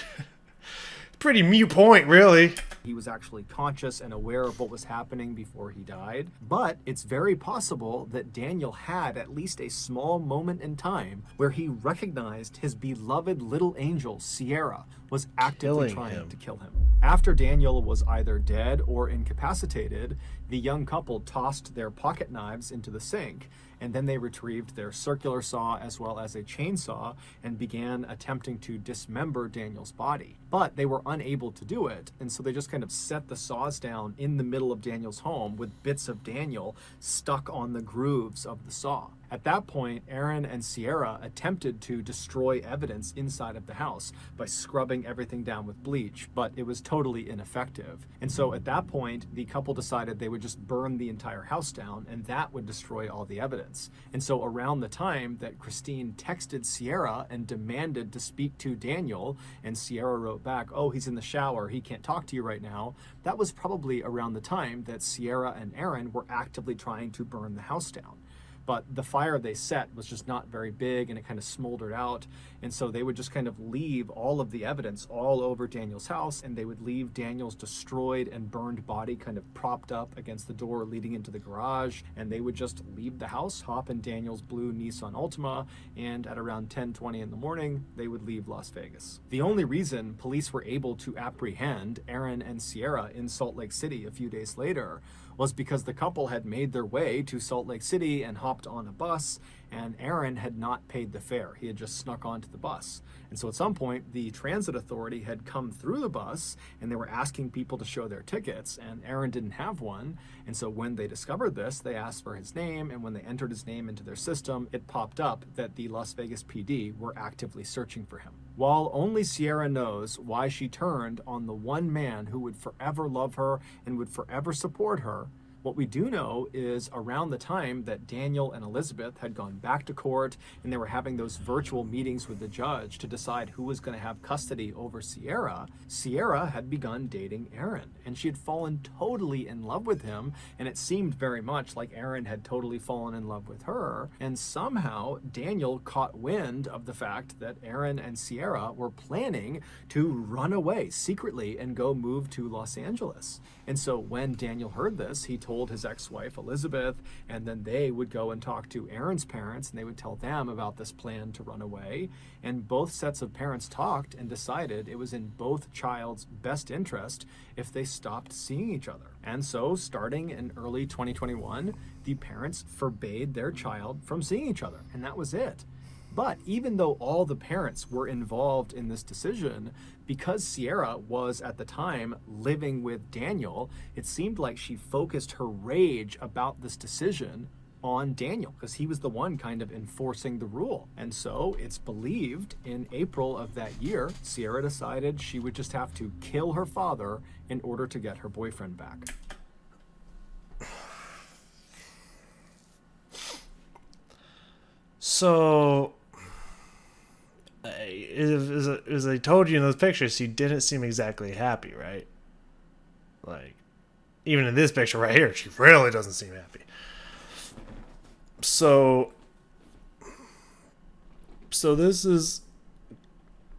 mute point, really. He was actually conscious and aware of what was happening before he died. But it's very possible that Daniel had at least a small moment in time where he recognized his beloved little angel, Sierra, was actively trying to kill him. After Daniel was either dead or incapacitated, the young couple tossed their pocket knives into the sink, and then they retrieved their circular saw as well as a chainsaw and began attempting to dismember Daniel's body. But they were unable to do it, and so they just kind of set the saws down in the middle of Daniel's home with bits of Daniel stuck on the grooves of the saw. At that point, Aaron and Sierra attempted to destroy evidence inside of the house by scrubbing everything down with bleach, but it was totally ineffective. And so at that point, the couple decided they would just burn the entire house down, and that would destroy all the evidence. And so around the time that Christine texted Sierra and demanded to speak to Daniel, and Sierra wrote back, "Oh, he's in the shower, he can't talk to you right now," that was probably around the time that Sierra and Aaron were actively trying to burn the house down. But the fire they set was just not very big and it kind of smoldered out. And so they would just kind of leave all of the evidence all over Daniel's house, and they would leave Daniel's destroyed and burned body kind of propped up against the door leading into the garage. And they would just leave the house, hop in Daniel's blue Nissan Altima, and at around 10:20 in the morning, they would leave Las Vegas. The only reason police were able to apprehend Aaron and Sierra in Salt Lake City a few days later was because the couple had made their way to Salt Lake City and hopped on a bus, and Aaron had not paid the fare. He had just snuck onto the bus. And so at some point, the transit authority had come through the bus, and they were asking people to show their tickets, and Aaron didn't have one. And so when they discovered this, they asked for his name, and when they entered his name into their system, it popped up that the Las Vegas PD were actively searching for him. While only Sierra knows why she turned on the one man who would forever love her and would forever support her, what we do know is around the time that Daniel and Elizabeth had gone back to court and they were having those virtual meetings with the judge to decide who was going to have custody over Sierra, Sierra had begun dating Aaron, and she had fallen totally in love with him, and it seemed very much like Aaron had totally fallen in love with her. And somehow Daniel caught wind of the fact that Aaron and Sierra were planning to run away secretly and go move to Los Angeles. And so when Daniel heard this, he told his ex-wife Elizabeth, and then they would go and talk to Aaron's parents, and they would tell them about this plan to run away. And both sets of parents talked and decided it was in both child's best interest if they stopped seeing each other. And so starting in early 2021, the parents forbade their child from seeing each other, and that was it. But even though all the parents were involved in this decision, because Sierra was at the time living with Daniel, it seemed like she focused her rage about this decision on Daniel because he was the one kind of enforcing the rule. And so it's believed in April of that year, Sierra decided she would just have to kill her father in order to get her boyfriend back. So, as I told you in those pictures, she didn't seem exactly happy, right? Like, even in this picture right here, she really doesn't seem happy. So this is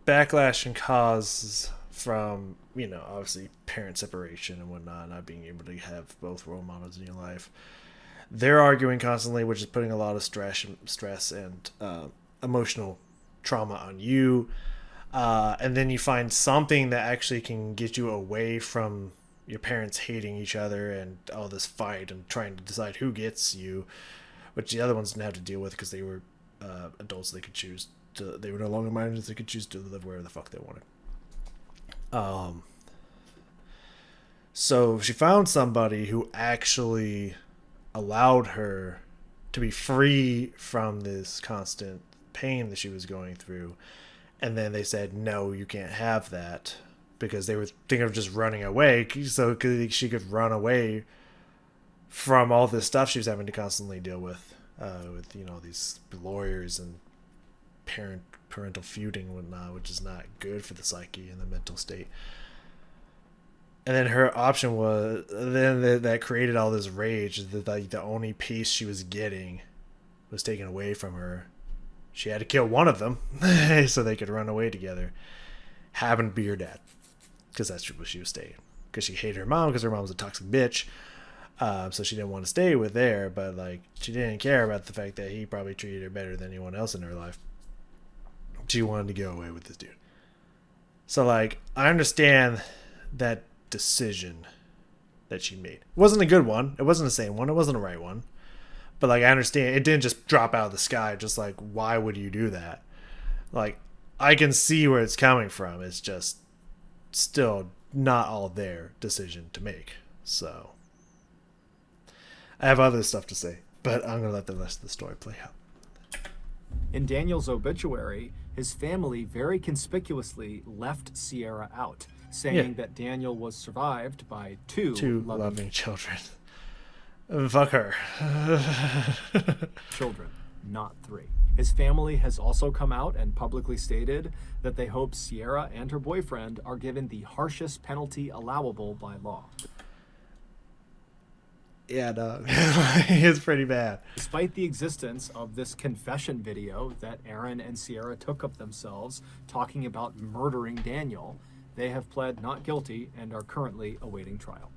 backlash and cause from, obviously parent separation and whatnot, not being able to have both role models in your life. They're arguing constantly, which is putting a lot of stress and emotional trauma on you. And then you find something that actually can get you away from your parents hating each other and all this fight and trying to decide who gets you, which the other ones didn't have to deal with because they were adults. They could choose to. They were no longer minors. They could choose to live wherever the fuck they wanted. So she found somebody who actually allowed her to be free from this constant pain that she was going through. And then they said, no, you can't have that, because they were thinking of just running away. So she could run away from all this stuff she was having to constantly deal with these lawyers and parental feuding and whatnot, which is not good for the psyche and the mental state. And then her option was, then that created all this rage that the only peace she was getting was taken away from her. She had to kill one of them so they could run away together. Happened to be her dad, because that's where she was staying. Because she hated her mom, because her mom was a toxic bitch. So she didn't want to stay with there, but she didn't care about the fact that he probably treated her better than anyone else in her life. She wanted to go away with this dude. So I understand that decision that she made. It wasn't a good one. It wasn't the same one. It wasn't the right one. But I understand it didn't just drop out of the sky. Just why would you do that? I can see where it's coming from. It's just still not all their decision to make. So I have other stuff to say, but I'm gonna let the rest of the story play out. In Daniel's obituary, his family very conspicuously left Sierra out, saying that Daniel was survived by two loving children. Fuck her. children, not 3. His family has also come out and publicly stated that they hope Sierra and her boyfriend are given the harshest penalty allowable by law. Yeah, dog. It's pretty bad. Despite the existence of this confession video that Aaron and Sierra took of themselves talking about murdering Daniel, they have pled not guilty and are currently awaiting trial.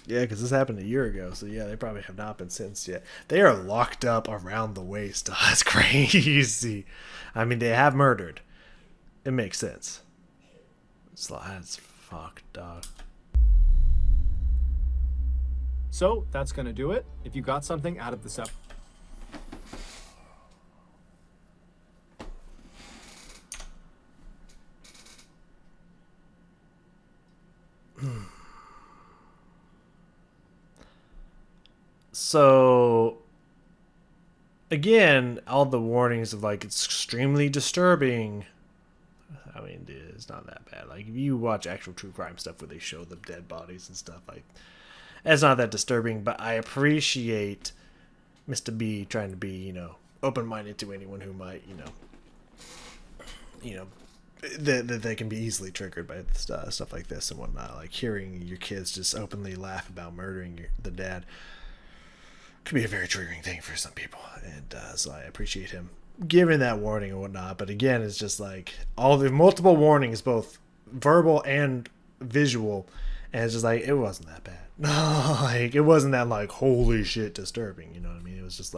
Yeah, because this happened a year ago, so yeah, they probably have not been sentenced yet. They are locked up around the waist. That's crazy. I mean, they have murdered. It makes sense. That's fucked, dog. So that's going to do it. If you got something out of this episode, So again, all the warnings of it's extremely disturbing. I mean, it's not that bad. If you watch actual true crime stuff where they show the dead bodies and stuff, it's not that disturbing. But I appreciate Mr. B trying to be, open-minded to anyone who might, that they can be easily triggered by stuff like this and whatnot. Hearing your kids just openly laugh about murdering the dad could be a very triggering thing for some people, and so I appreciate him giving that warning and whatnot. But again, it's just all the multiple warnings, both verbal and visual, and it's just it wasn't that bad. It wasn't that holy shit disturbing, you know what I mean? It was just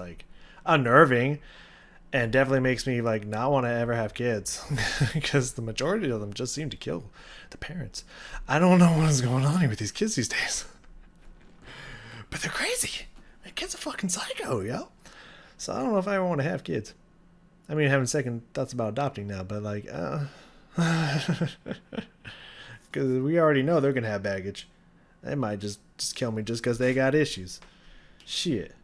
unnerving, and definitely makes me not want to ever have kids, because the majority of them just seem to kill the parents. I don't know what is going on here with these kids these days, but they're crazy. My kid's a fucking psycho, yo. So I don't know if I ever want to have kids. I mean, having second thoughts about adopting now, but because we already know they're gonna have baggage. They might just kill me just because they got issues. Shit.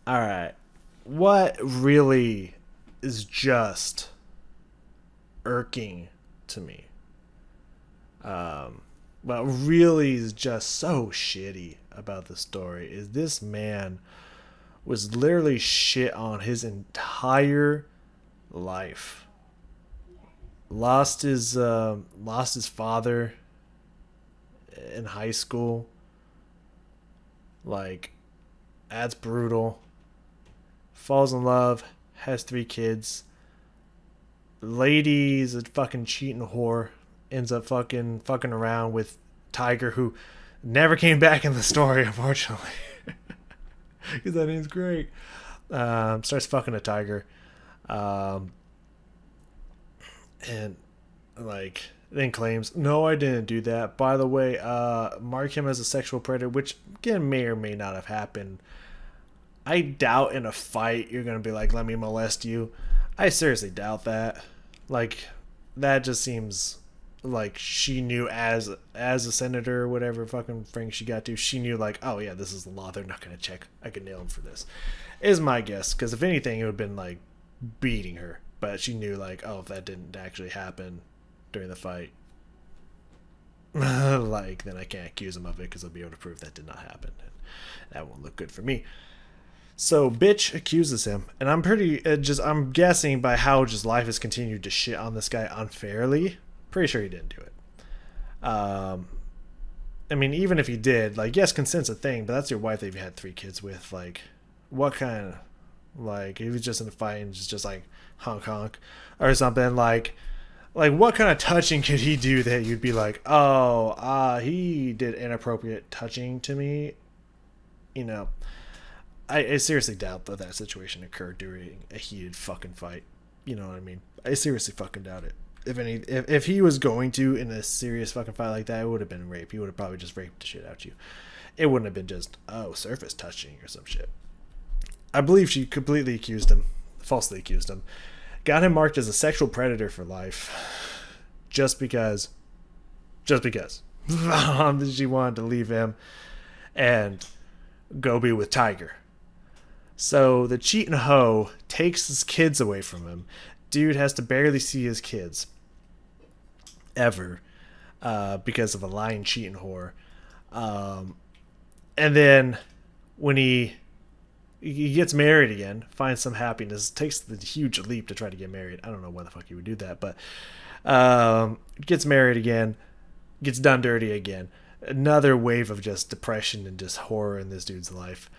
All right. What really is just irking to me? What really is just so shitty about the story is this man was literally shit on his entire life. Lost his father in high school. Like, that's brutal. Falls in love, has 3 kids. Lady's a fucking cheating whore. Ends up fucking around with Tiger, who never came back in the story, unfortunately. Because that name's great. Starts fucking a tiger. And, like, then claims, no, I didn't do that. By the way, mark him as a sexual predator, which, again, may or may not have happened. I doubt in a fight you're going to be like, let me molest you. I seriously doubt that. Like, that just seems like she knew as a senator or whatever fucking thing she got to, she knew like, oh yeah, this is the law. They're not going to check. I could nail him for this. Is my guess. Because if anything, it would have been like beating her. But she knew like, oh, if that didn't actually happen during the fight, like, then I can't accuse him of it because I'll be able to prove that did not happen. And that won't look good for me. So bitch accuses him, and I'm guessing by how just life has continued to shit on this guy unfairly. Pretty sure he didn't do it. I mean, even if he did, like, yes, consent's a thing, but that's your wife that you've had 3 kids with. Like, what kind of, like, he was just in a fight and just like honk honk or something. Like what kind of touching could he do that you'd be like, oh, he did inappropriate touching to me? You know, I seriously doubt that situation occurred during a heated fucking fight. You know what I mean? I seriously fucking doubt it. If he was going to in a serious fucking fight like that, it would have been rape. He would have probably just raped the shit out of you. It wouldn't have been just, surface touching or some shit. I believe she completely falsely accused him. Got him marked as a sexual predator for life. Just because. She wanted to leave him and go be with Tiger. So the cheating hoe takes his kids away from him. Dude has to barely see his kids ever because of a lying cheating whore. And then when he gets married again, finds some happiness, takes the huge leap to try to get married. I don't know why the fuck he would do that, but gets married again, gets done dirty again. Another wave of just depression and just horror in this dude's life.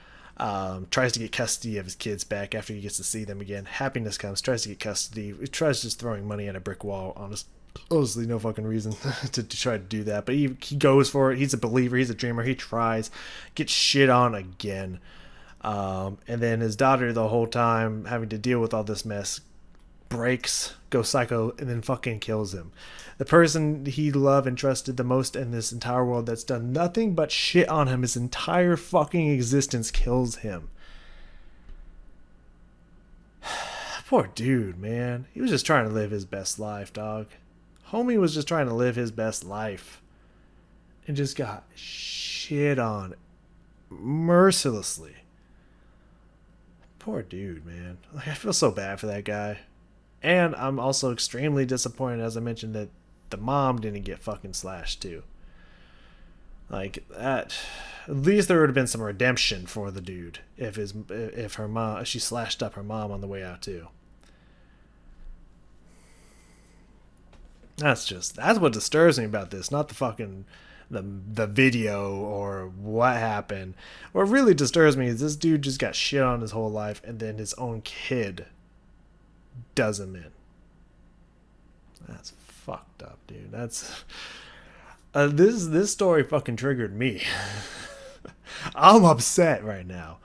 Tries to get custody of his kids back after he gets to see them again. Happiness comes, tries to get custody. He tries just throwing money at a brick wall. Honestly, no fucking reason to try to do that. But he goes for it. He's a believer. He's a dreamer. He tries. Gets shit on again. And then his daughter, the whole time having to deal with all this mess, breaks, goes psycho, and then fucking kills him. The person he loved and trusted the most in this entire world that's done nothing but shit on him his entire fucking existence kills him. Poor dude, man. He was just trying to live his best life, dog. Homie was just trying to live his best life. And just got shit on mercilessly. Poor dude, man. Like, I feel so bad for that guy. And I'm also extremely disappointed, as I mentioned, that the mom didn't get fucking slashed too. Like that, at least there would have been some redemption for the dude if she slashed up her mom on the way out too. That's what disturbs me about this, not the fucking the video or what happened. What really disturbs me is this dude just got shit on his whole life, and then his own kid does him in. That's fucked up, dude. That's this story fucking triggered me. I'm upset right now.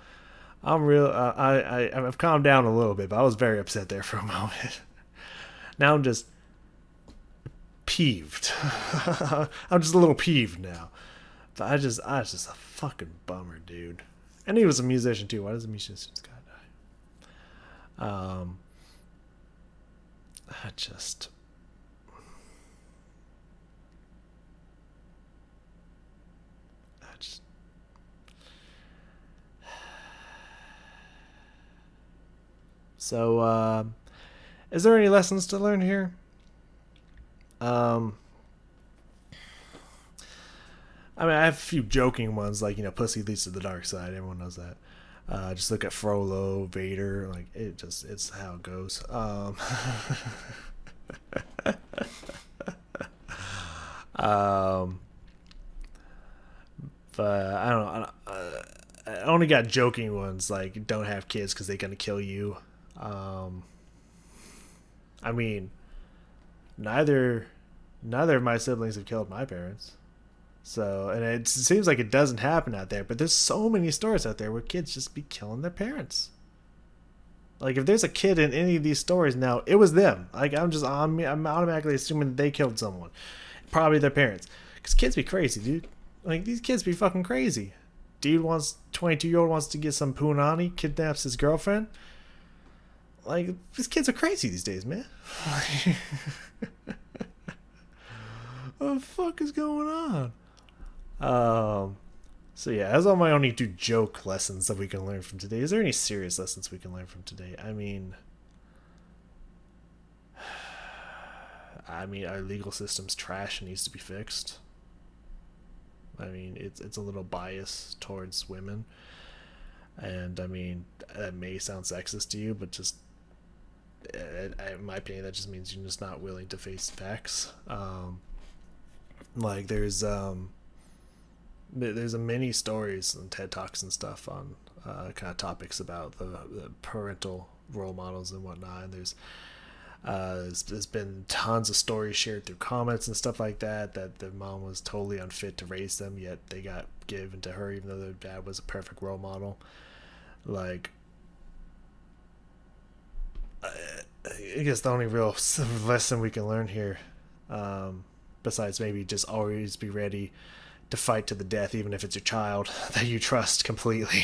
I'm real. I've calmed down a little bit, but I was very upset there for a moment. Now I'm just peeved. I'm just a little peeved now. But I was just a fucking bummer, dude. And he was a musician too. Why does a musician gotta die? I just. So, is there any lessons to learn here? I mean, I have a few joking ones, like, pussy leads to the dark side. Everyone knows that. Just look at Frollo, Vader, like it's how it goes. Um, but I don't know. I only got joking ones like don't have kids because they're gonna kill you. I mean, neither of my siblings have killed my parents. So, and it seems like it doesn't happen out there, but there's so many stories out there where kids just be killing their parents. Like if there's a kid in any of these stories now, it was them. Like I'm automatically assuming that they killed someone, probably their parents, because kids be crazy, dude. Like these kids be fucking crazy. Dude 22-year-old wants to get some punani, kidnaps his girlfriend. Like these kids are crazy these days, man. What the fuck is going on? So yeah, that's all my only two joke lessons that we can learn from today. Is there any serious lessons we can learn from today? I mean, our legal system's trash and needs to be fixed. I mean, it's a little biased towards women, and I mean that may sound sexist to you, but just in my opinion, that just means you're just not willing to face facts. Like there's many stories and TED Talks and stuff on kind of topics about the parental role models and whatnot. And there's been tons of stories shared through comments and stuff like that the mom was totally unfit to raise them, yet they got given to her even though their dad was a perfect role model. Like, I guess the only real lesson we can learn here, besides maybe just always be ready to fight to the death, even if it's your child that you trust completely.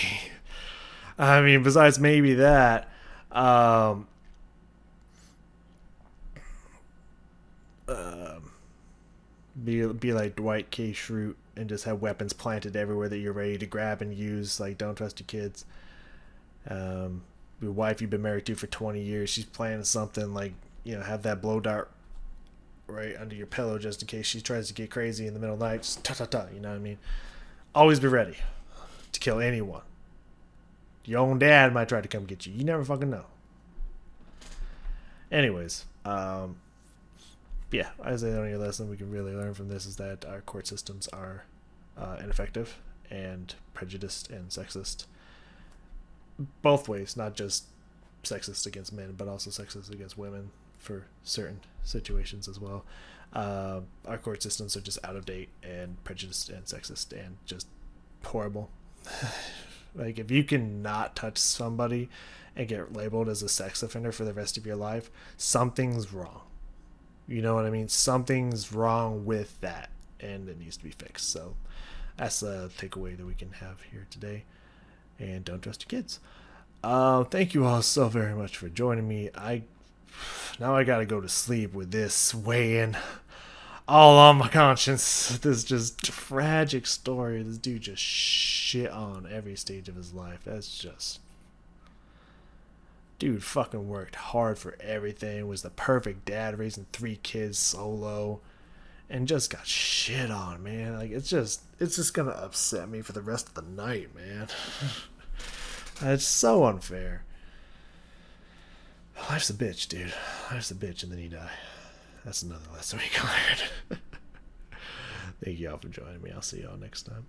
I mean, besides maybe that, be like Dwight K. Schrute and just have weapons planted everywhere that you're ready to grab and use. Like, don't trust your kids. Your wife you've been married to for 20 years, she's planning something, like, have that blow dart right under your pillow just in case she tries to get crazy in the middle of the night. Just ta-ta-ta, you know what I mean? Always be ready to kill anyone. Your own dad might try to come get you. You never fucking know. Anyways, yeah, I say the only lesson we can really learn from this is that our court systems are ineffective and prejudiced and sexist. Both ways, not just sexist against men, but also sexist against women for certain situations as well. Our court systems are just out of date and prejudiced and sexist and just horrible. Like, if you can not touch somebody and get labeled as a sex offender for the rest of your life, something's wrong. You know what I mean? Something's wrong with that, and it needs to be fixed. So that's the takeaway that we can have here today. And don't trust your kids. Thank you all so very much for joining me. Now I gotta go to sleep with this weighing all on my conscience. This just tragic story. This dude just shit on every stage of his life. That's just... Dude fucking worked hard for everything. Was the perfect dad, raising 3 kids solo. And just got shit on, man. Like, it's just gonna upset me for the rest of the night, man. It's so unfair. Life's a bitch, dude. Life's a bitch and then you die. That's another lesson we can learn. Thank you all for joining me. I'll see y'all next time.